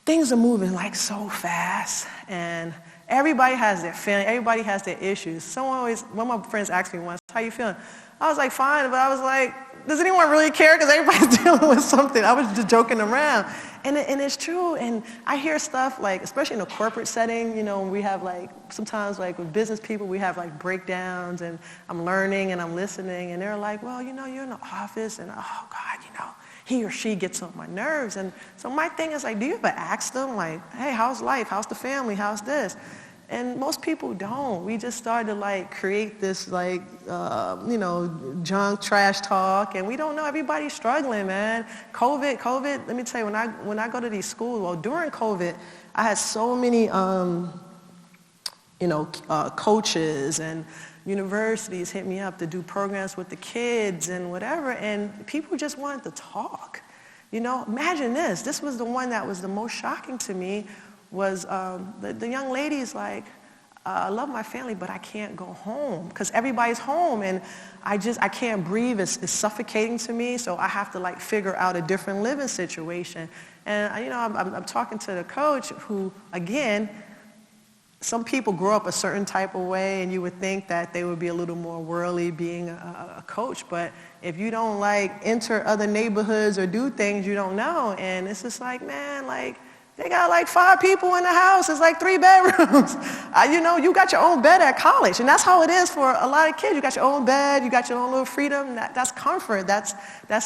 things are moving like so fast, and everybody has their feeling, everybody has their issues. One of my friends asked me once, how you feeling? I was like, fine, but I was like, does anyone really care? Because everybody's dealing with something. I was just joking around. And it's true. And I hear stuff like, especially in a corporate setting, you know, we have like, sometimes like with business people, we have like breakdowns, and I'm learning and I'm listening, and they're like, well, you know, you're in the office, and oh God, you know, he or she gets on my nerves. And so my thing is like, do you ever ask them like, hey, how's life? How's the family? How's this? And most people don't. We just started to like create this like, you know, junk, trash talk, and we don't know. Everybody's struggling, man. COVID, let me tell you, when I go to these schools, well, during COVID, I had so many, you know, coaches and universities hit me up to do programs with the kids and whatever, and people just wanted to talk. You know, imagine this. This was the one that was the most shocking to me. Was the young lady's like, I love my family, but I can't go home because everybody's home, and I can't breathe. It's suffocating to me, so I have to like figure out a different living situation. And you know, I'm talking to the coach who, again, some people grow up a certain type of way, and you would think that they would be a little more worldly being a coach, but if you don't like enter other neighborhoods or do things, you don't know. And it's just like, man, like, they got like 5 people in the house. It's like 3 bedrooms. You know, you got your own bed at college, and that's how it is for a lot of kids. You got your own bed. You got your own little freedom. That's comfort. That's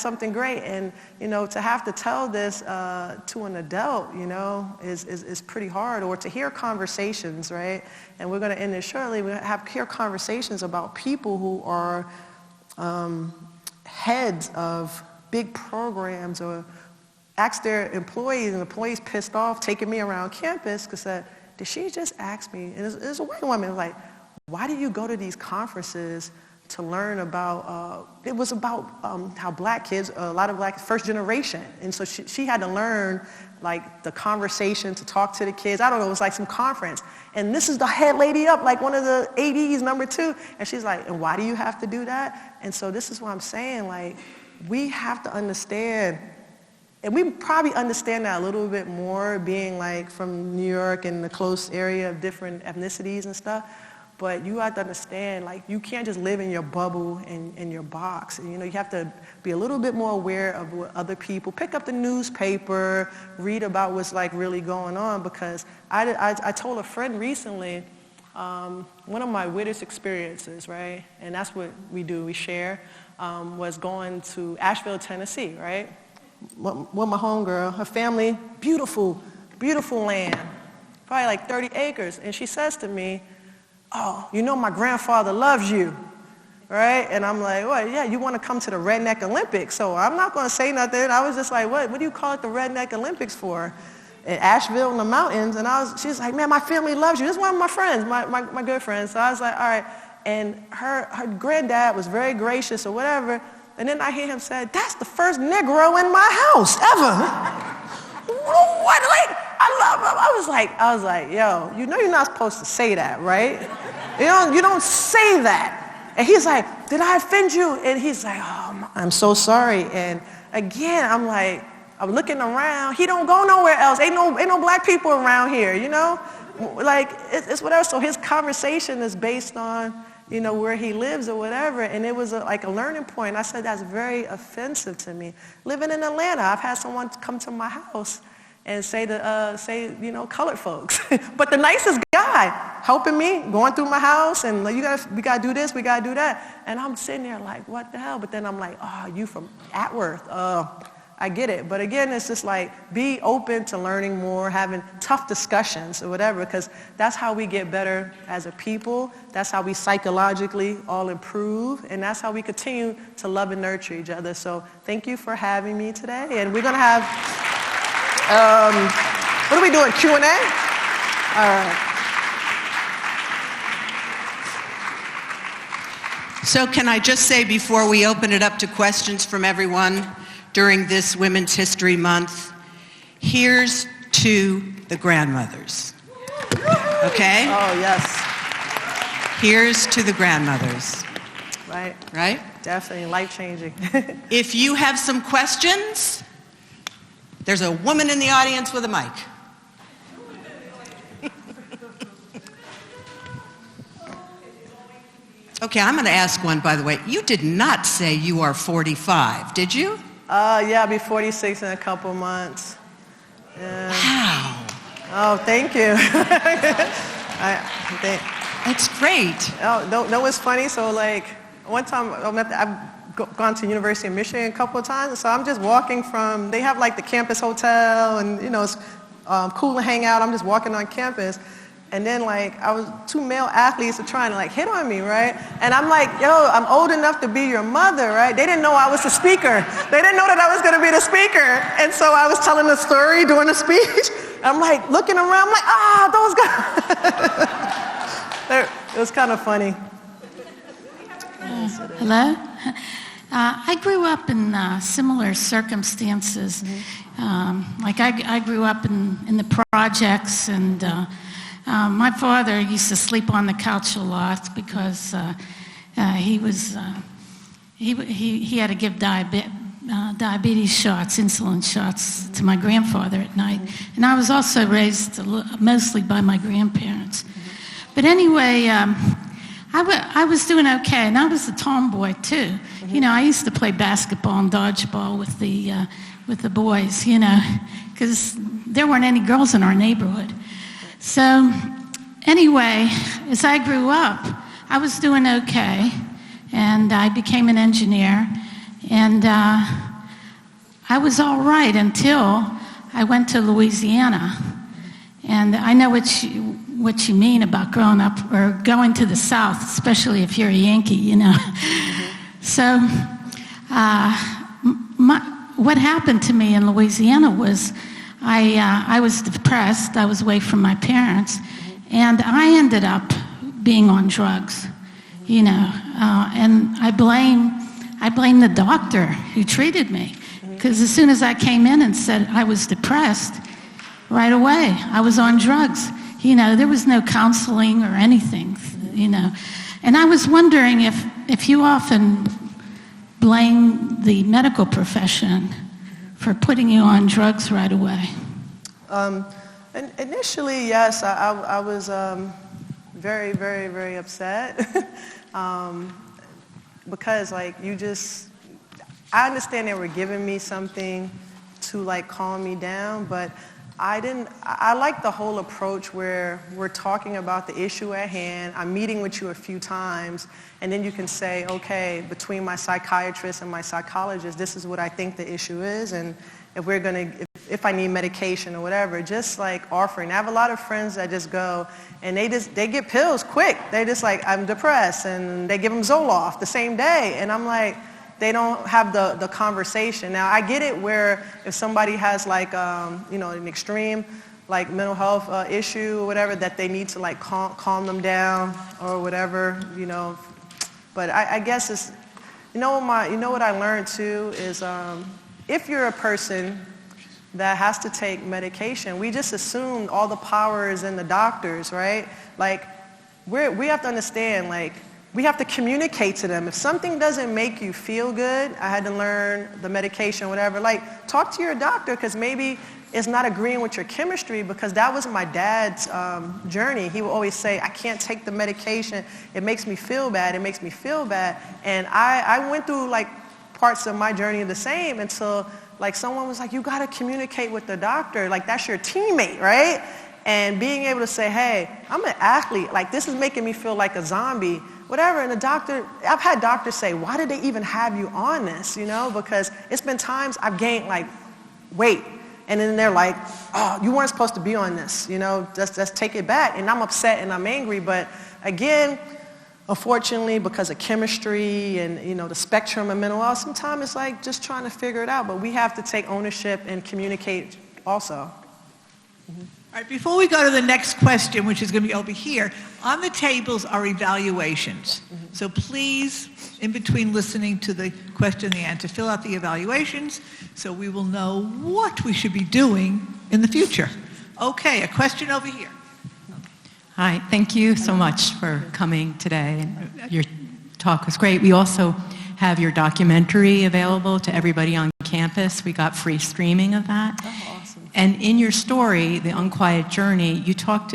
something great. And you know, to have to tell this to an adult, you know, is pretty hard. Or to hear conversations, right? And we're going to end this shortly. We hear conversations about people who are heads of big programs, or ask their employees, and the employees pissed off, taking me around campus, because said, did she just ask me? And there's a white woman like, why do you go to these conferences to learn about, it was about how black kids, a lot of black, first generation. And so she had to learn like the conversation to talk to the kids. I don't know, it was like some conference. And this is the head lady up, like one of the ADs, number 2. And she's like, and why do you have to do that? And so this is what I'm saying, like, we have to understand. And we probably understand that a little bit more being like from New York and the close area of different ethnicities and stuff. But you have to understand, like, you can't just live in your bubble and in your box. And, you know, you have to be a little bit more aware of what other people, pick up the newspaper, read about what's like really going on. Because I told a friend recently, one of my weirdest experiences, right? And that's what we do, we share, was going to Asheville, Tennessee, right? With my homegirl, her family, beautiful, beautiful land, probably like 30 acres. And she says to me, oh, you know my grandfather loves you, right? And I'm like, what? Yeah, you want to come to the Redneck Olympics. So I'm not going to say nothing. I was just like, what do you call it the Redneck Olympics for? In Asheville in the mountains. And she's like, man, my family loves you. This is one of my friends, my good friends. So I was like, all right. And her granddad was very gracious or whatever. And then I hear him say, that's the first Negro in my house ever. What? Like, I love him. I was like, yo, you know you're not supposed to say that, right? You don't say that. And he's like, did I offend you? And he's like, oh, I'm so sorry. And again, I'm like, I'm looking around. He don't go nowhere else. Ain't no black people around here, you know? Like, it's whatever. So his conversation is based on, you know, where he lives or whatever. And it was like a learning point. I said, that's very offensive to me. Living in Atlanta, I've had someone come to my house and say, you know, colored folks. But the nicest guy, helping me, going through my house, and like, we got to do this, we got to do that. And I'm sitting there like, what the hell? But then I'm like, oh, you from Atworth. I I get it. But again, it's just like, be open to learning more, having tough discussions or whatever, because that's how we get better as a people. That's how we psychologically all improve, and that's how we continue to love and nurture each other. So thank you for having me today. And we're going to have, what are we doing, Q&A? All right. So can I just say before we open it up to questions from everyone during this Women's History Month, here's to the grandmothers. Okay? Oh, yes. Here's to the grandmothers. Right. Right? Definitely life-changing. If you have some questions, there's a woman in the audience with a mic. Okay, I'm going to ask one, by the way. You did not say you are 45, did you? Yeah, I'll be 46 in a couple months. Yeah. Wow. Oh, thank you. That's great. Oh, no, it's funny. So, like, one time, I've gone to University of Michigan a couple of times, so I'm just walking from, they have, like, the campus hotel, and, you know, it's cool to hang out. I'm just walking on campus. And then, like, two male athletes are trying to, like, hit on me, right? And I'm like, yo, I'm old enough to be your mother, right? They didn't know I was the speaker. They didn't know that I was going to be the speaker. And so I was telling the story during the speech. I'm, like, looking around. I'm like, those guys. It was kind of funny. Hello? I grew up in similar circumstances. Like, I grew up in the projects, and my father used to sleep on the couch a lot because he had to give diabetes shots, insulin shots to my grandfather at night. And I was also raised mostly by my grandparents. But anyway, I was doing okay, and I was a tomboy too. You know, I used to play basketball and dodgeball with the boys, you know, because there weren't any girls in our neighborhood. So anyway, as I grew up, I was doing okay, and I became an engineer, and I was all right until I went to Louisiana. And I know what you mean about growing up or going to the South, especially if you're a Yankee, you know. So what happened to me in Louisiana was I was depressed. I was away from my parents, and I ended up being on drugs, you know. And I blame the doctor who treated me, because as soon as I came in and said I was depressed, right away I was on drugs. You know, there was no counseling or anything, you know. And I was wondering if you often blame the medical profession for putting you on drugs right away. Initially, yes, I was very, very, very upset because, like, I understand they were giving me something to, like, calm me down, but I like the whole approach where we're talking about the issue at hand. I'm meeting with you a few times, and then you can say, okay, between my psychiatrist and my psychologist, this is what I think the issue is, and if I need medication or whatever, just like offering. I have a lot of friends that just go, and they get pills quick. They just like, I'm depressed, and they give them Zoloft the same day, and I'm like, they don't have the conversation. Now, I get it where if somebody has like, you know, an extreme like mental health issue or whatever, that they need to like calm them down or whatever, you know. But I guess it's, you know what I learned too is if you're a person that has to take medication, we just assume all the power is in the doctors, right? Like, we have to understand, like, we have to communicate to them. If something doesn't make you feel good, I had to learn the medication, whatever, like, talk to your doctor, because maybe it's not agreeing with your chemistry, because that was my dad's journey. He would always say, I can't take the medication. It makes me feel bad. It makes me feel bad. And I went through, like, parts of my journey the same until, like, someone was like, you got to communicate with the doctor. Like, that's your teammate, right? And being able to say, hey, I'm an athlete, like this is making me feel like a zombie, whatever. And the doctor, I've had doctors say, why did they even have you on this, you know? Because it's been times I've gained like weight. And then they're like, oh, you weren't supposed to be on this, you know, just take it back. And I'm upset and I'm angry. But again, unfortunately, because of chemistry and, you know, the spectrum of mental health, sometimes it's like just trying to figure it out. But we have to take ownership and communicate also. All right, before we go to the next question, which is going to be over here, on the tables are evaluations. So please, in between listening to the question and the answer, fill out the evaluations so we will know what we should be doing in the future. Okay, a question over here. Hi, thank you so much for coming today. Your talk was great. We also have your documentary available to everybody on campus. We got free streaming of that. Oh, awesome. And in your story, The Unquiet Journey, you talked,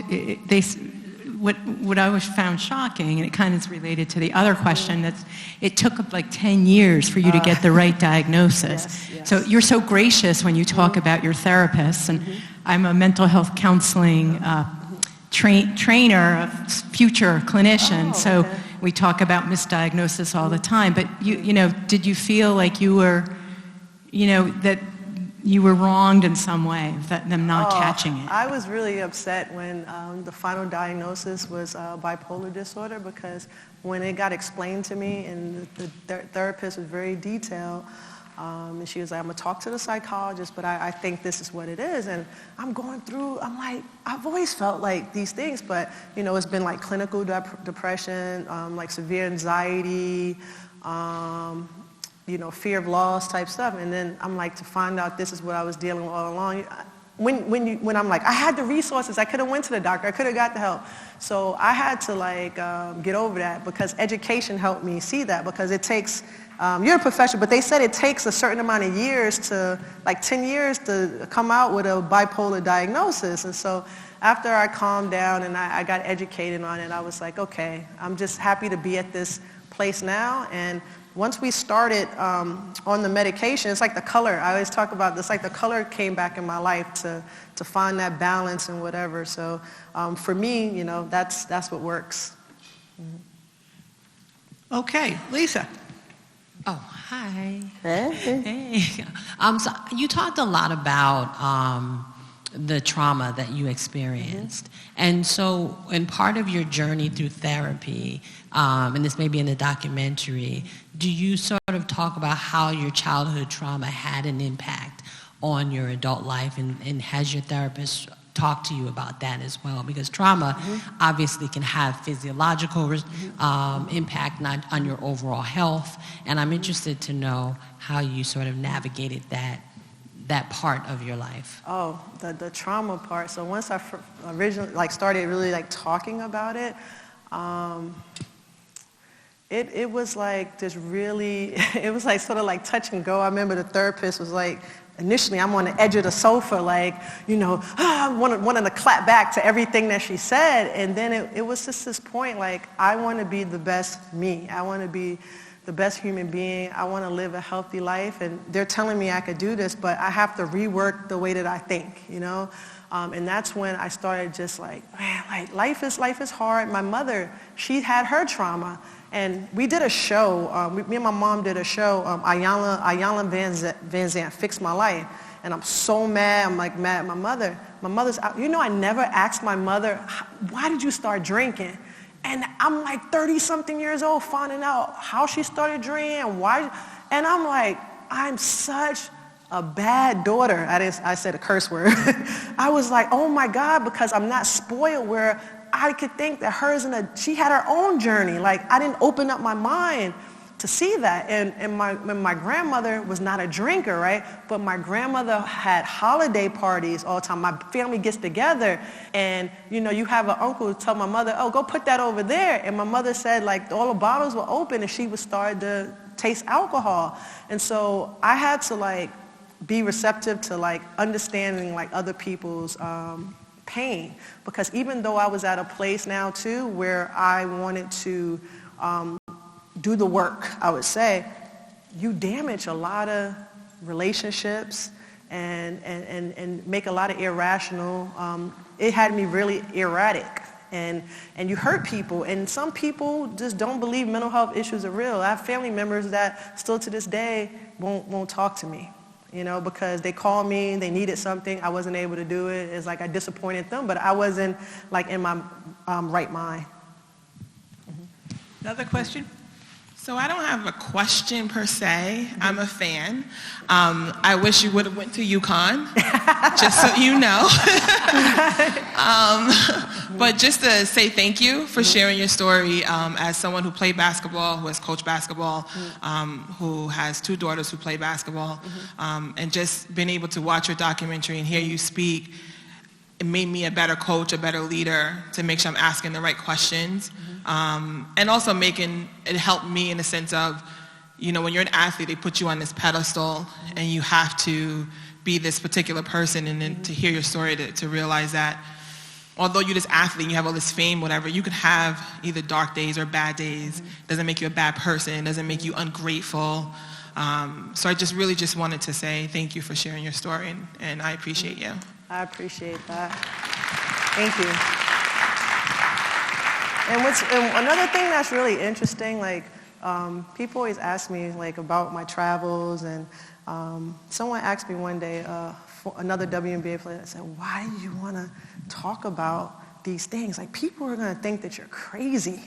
what I was found shocking, and it kind of is related to the other question, that it took like 10 years for you to get the right diagnosis. Yes. So you're so gracious when you talk about your therapists, and I'm a mental health counseling trainer of future clinicians, so we talk about misdiagnosis all the time. But you know, did you feel like you were, you know, that you were wronged in some way, that them not catching it? I was really upset when the final diagnosis was bipolar disorder, because when it got explained to me, and the therapist was very detailed, and she was like, I'm going to talk to the psychologist, but I think this is what it is. And I'm going through, I'm like, I've always felt like these things, but, you know, it's been like clinical depression, like severe anxiety, you know, fear of loss type stuff. And then I'm like, to find out this is what I was dealing with all along. When I'm like, I had the resources, I could have went to the doctor, I could have got the help. So I had to like get over that, because education helped me see that, because it takes, you're a professional, but they said it takes a certain amount of years to, like 10 years to come out with a bipolar diagnosis. And so after I calmed down and I got educated on it, I was like, okay, I'm just happy to be at this place now. And once we started on the medication, it's like the color. I always talk about this, like the color came back in my life to find that balance and whatever. So for me, you know, that's what works. Okay, Lisa. Oh, hi. Hey. Hey. So you talked a lot about the trauma that you experienced. And so, in part of your journey through therapy, and this may be in the documentary, do you sort of talk about how your childhood trauma had an impact on your adult life, and has your therapist talk to you about that as well? Because trauma obviously can have physiological impact on your overall health, and I'm interested to know how you sort of navigated that part of your life. Oh, the trauma part. So once I originally started really talking about it, it was like this really, it was like sort of like touch and go. I remember the therapist was like, initially I'm on the edge of the sofa, wanting to clap back to everything that she said. And then it was just this point, like, I want to be the best me. I want to be the best human being. I want to live a healthy life. And they're telling me I could do this, but I have to rework the way that I think, you know? And that's when I started just like, man, like life is hard. My mother, she had her trauma. And we did a show, me and my mom did a show, Ayala Van Zandt Fixed My Life. And I'm so mad, I'm like mad at my mother. My mother's out. You know, I never asked my mother, why did you start drinking? And I'm like 30-something years old finding out how she started drinking, why. And I'm like, I'm such a bad daughter. I said a curse word. I was like, oh my God, because I'm not spoiled where I could think that she had her own journey. Like, I didn't open up my mind to see that. And my grandmother was not a drinker, right? But my grandmother had holiday parties all the time. My family gets together, and you know, you have an uncle tell my mother, oh, go put that over there. And my mother said, like, all the bottles were open, and she would start to taste alcohol. And so I had to be receptive to understanding other people's pain, because even though I was at a place now too where I wanted to do the work, I would say, you damage a lot of relationships and make a lot of irrational it had me really erratic. And you hurt people, and some people just don't believe mental health issues are real. I have family members that still to this day won't talk to me, because they called me, they needed something, I wasn't able to do it. It's like I disappointed them, but I wasn't like in my right mind. Another question? So I don't have a question per se. I'm a fan. I wish you would have went to UConn, just so you know. But just to say thank you for sharing your story as someone who played basketball, who has coached basketball, who has 2 daughters who play basketball, and just being able to watch your documentary and hear you speak. It made me a better coach, a better leader, to make sure I'm asking the right questions. And also it helped me in the sense of, when you're an athlete, they put you on this pedestal and you have to be this particular person, and then to hear your story, to realize that although you're this athlete and you have all this fame, whatever, you could have either dark days or bad days. Doesn't make you a bad person, doesn't make you ungrateful. So I really wanted to say thank you for sharing your story, and I appreciate you. I appreciate that. Thank you. And another thing that's really interesting, people always ask me about my travels, and someone asked me one day, another WNBA player, said, why do you want to talk about these things? People are going to think that you're crazy.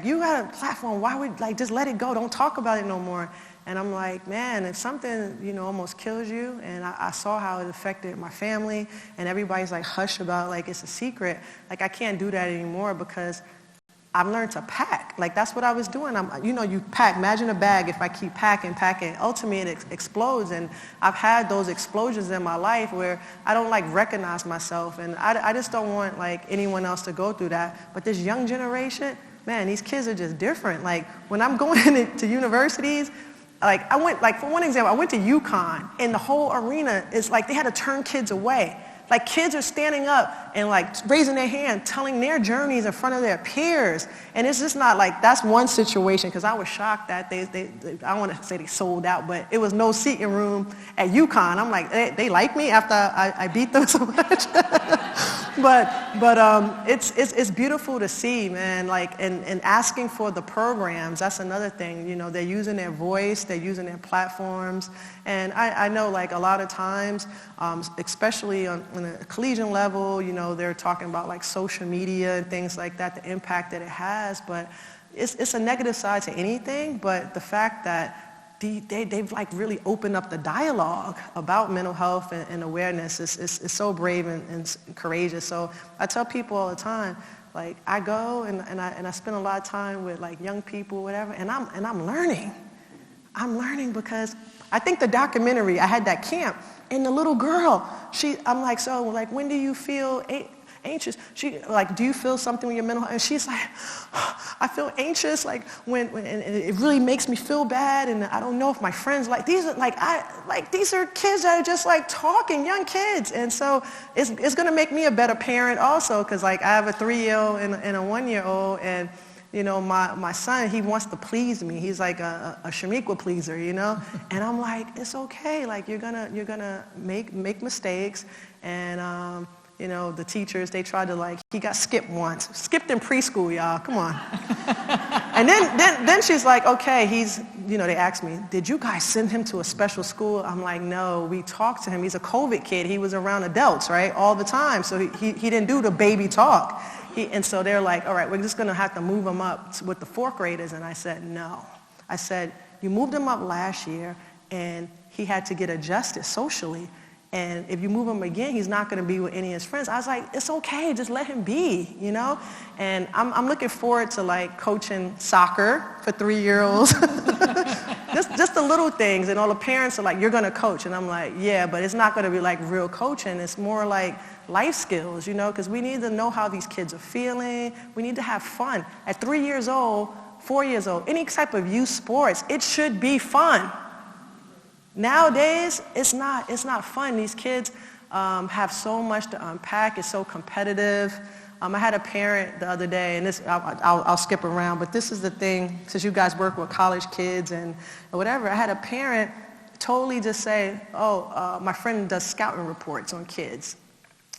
You got a platform, why would, just let it go, don't talk about it no more. And I'm like, man, if something, almost kills you, and I saw how it affected my family, and everybody's hush about, it's a secret, I can't do that anymore, because I've learned to pack. That's what I was doing. You pack. Imagine a bag. If I keep packing, ultimately it explodes. And I've had those explosions in my life where I don't recognize myself, and I just don't want anyone else to go through that. But this young generation, man, these kids are just different. When I'm going to universities, I went, for one example, I went to UConn, and the whole arena is they had to turn kids away. Kids are standing up and raising their hand, telling their journeys in front of their peers. And it's just not that's one situation, because I was shocked that they I don't want to say they sold out, but it was no seating room at UConn. I'm they like me after I beat them so much. but it's beautiful to see, man, and asking for the programs, that's another thing. They're using their voice, they're using their platforms. And I know a lot of times, especially on a collegiate level, they're talking about social media and things like that, the impact that it has. But it's a negative side to anything, but the fact that they've really opened up the dialogue about mental health and awareness is so brave and courageous. So I tell people all the time, I go and I spend a lot of time with young people, whatever, and I'm learning. I'm learning because I think the documentary, I had that camp, and the little girl, I'm so when do you feel anxious? She do you feel something with your mental health? And she's I feel anxious when and it really makes me feel bad, and I don't know if my friends these are these are kids that are just talking, young kids. And so it's going to make me a better parent also, because I have a 3-year-old and a 1-year-old, and my son, he wants to please me. He's a Chamique pleaser, And I'm it's okay. You're gonna make mistakes. And the teachers, they tried to he got skipped once. Skipped in preschool, y'all. Come on. And then she's okay, they asked me, did you guys send him to a special school? I'm no, we talked to him. He's a COVID kid. He was around adults, right, all the time. So he didn't do the baby talk. And so they're all right, we're just going to have to move him up with the 4th graders. And I said, no. I said, you moved him up last year, and he had to get adjusted socially. And if you move him again, he's not going to be with any of his friends. I was it's okay, just let him be, And I'm looking forward to coaching soccer for 3-year-olds. just the little things, and all the parents are you're going to coach. And I'm yeah, but it's not going to be real coaching. It's more life skills, because we need to know how these kids are feeling. We need to have fun. At 3 years old, 4 years old, any type of youth sports, it should be fun. Nowadays, it's not fun. These kids have so much to unpack. It's so competitive. I had a parent the other day, and I'll skip around, but this is the thing, since you guys work with college kids and whatever, I had a parent totally just say, my friend does scouting reports on kids.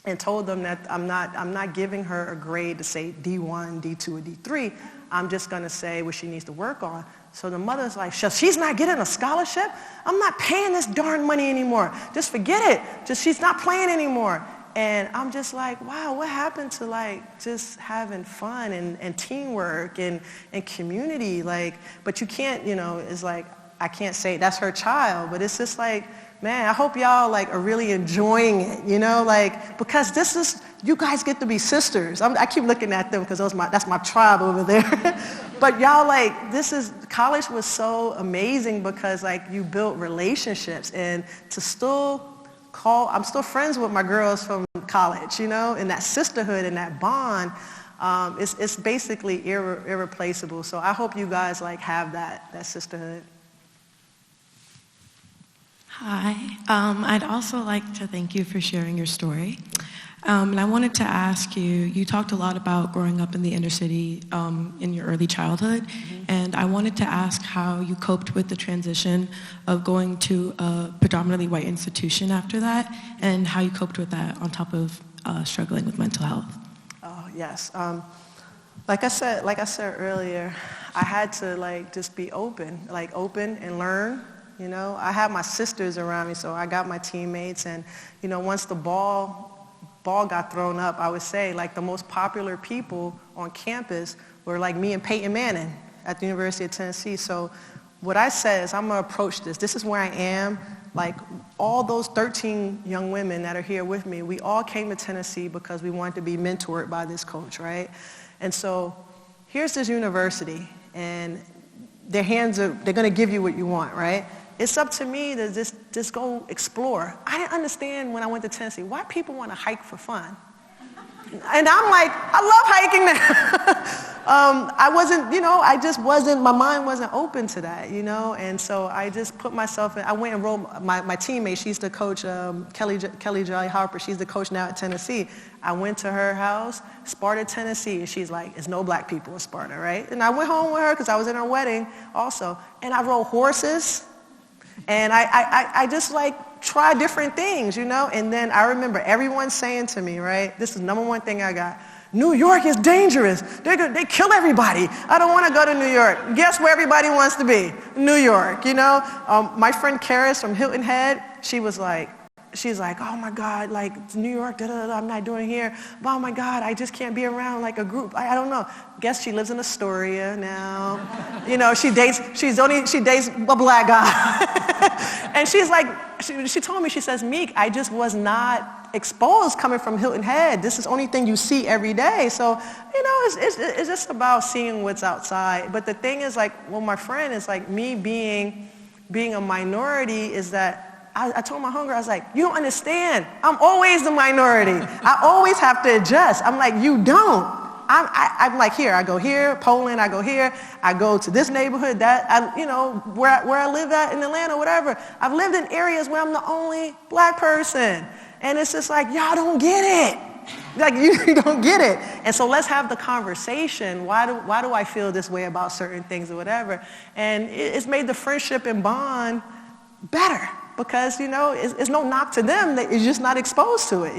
and told them that I'm not giving her a grade to say D1, D2, or D3. I'm just going to say what she needs to work on. So the mother's like, she's not getting a scholarship? I'm not paying this darn money anymore. Just forget it. She's not playing anymore. And I'm just like, wow, what happened to like just having fun and teamwork and community? Like, but you can't, it's like, I can't say that's her child, but it's just like, man, I hope y'all like are really enjoying it, like, because this is, you guys get to be sisters. I keep looking at them because that's my tribe over there. But y'all like, college was so amazing because like you built relationships, and to I'm still friends with my girls from college, and that sisterhood and that bond, it's basically irreplaceable. So I hope you guys like have that sisterhood. Hi. I'd also like to thank you for sharing your story. And I wanted to ask you talked a lot about growing up in the inner city in your early childhood, and I wanted to ask how you coped with the transition of going to a predominantly white institution after that, and how you coped with that on top of struggling with mental health. Oh, yes. Like I said earlier, I had to like just be open and learn. I had my sisters around me, so I got my teammates, and once the ball got thrown up, I would say like the most popular people on campus were like me and Peyton Manning at the University of Tennessee. So what I said is I'm going to approach this. This is where I am. Like all those 13 young women that are here with me, we all came to Tennessee because we wanted to be mentored by this coach, right? And so here's this university, and they're going to give you what you want, right? It's up to me to just go explore. I didn't understand when I went to Tennessee why people want to hike for fun. And I'm like, I love hiking now. I wasn't, my mind wasn't open to that, and so I just put myself in. I went and enrolled my teammate. She's the coach, Kelly Jolly Harper. She's the coach now at Tennessee. I went to her house, Sparta, Tennessee, and she's like, there's no black people in Sparta, right? And I went home with her because I was in her wedding also, and I rode horses. And I just like try different things, and then I remember everyone saying to me, right, this is number one thing I got, New York is dangerous. They kill everybody. I don't want to go to New York. Guess where everybody wants to be? New York, My friend Karis from Hilton Head, she's like, oh my God, like New York, I'm not doing here. Oh my God, I just can't be around like a group. I don't know. Guess she lives in Astoria now. She dates a black guy. And she's like, she told me, she says, Meek, I just was not exposed coming from Hilton Head. This is the only thing you see every day. So, it's just about seeing what's outside. But the thing is like, well, my friend is like me being a minority is that I told my homegirl, I was like, you don't understand. I'm always the minority. I always have to adjust. I'm like, you don't. I'm like, here, I go here, Poland, I go here, I go to this neighborhood, where I live at in Atlanta, whatever. I've lived in areas where I'm the only black person. And it's just like, y'all don't get it. Like, you don't get it. And so let's have the conversation. Why do I feel this way about certain things or whatever? And it's made the friendship and bond better. Because, it's no knock to them, that you're just not exposed to it,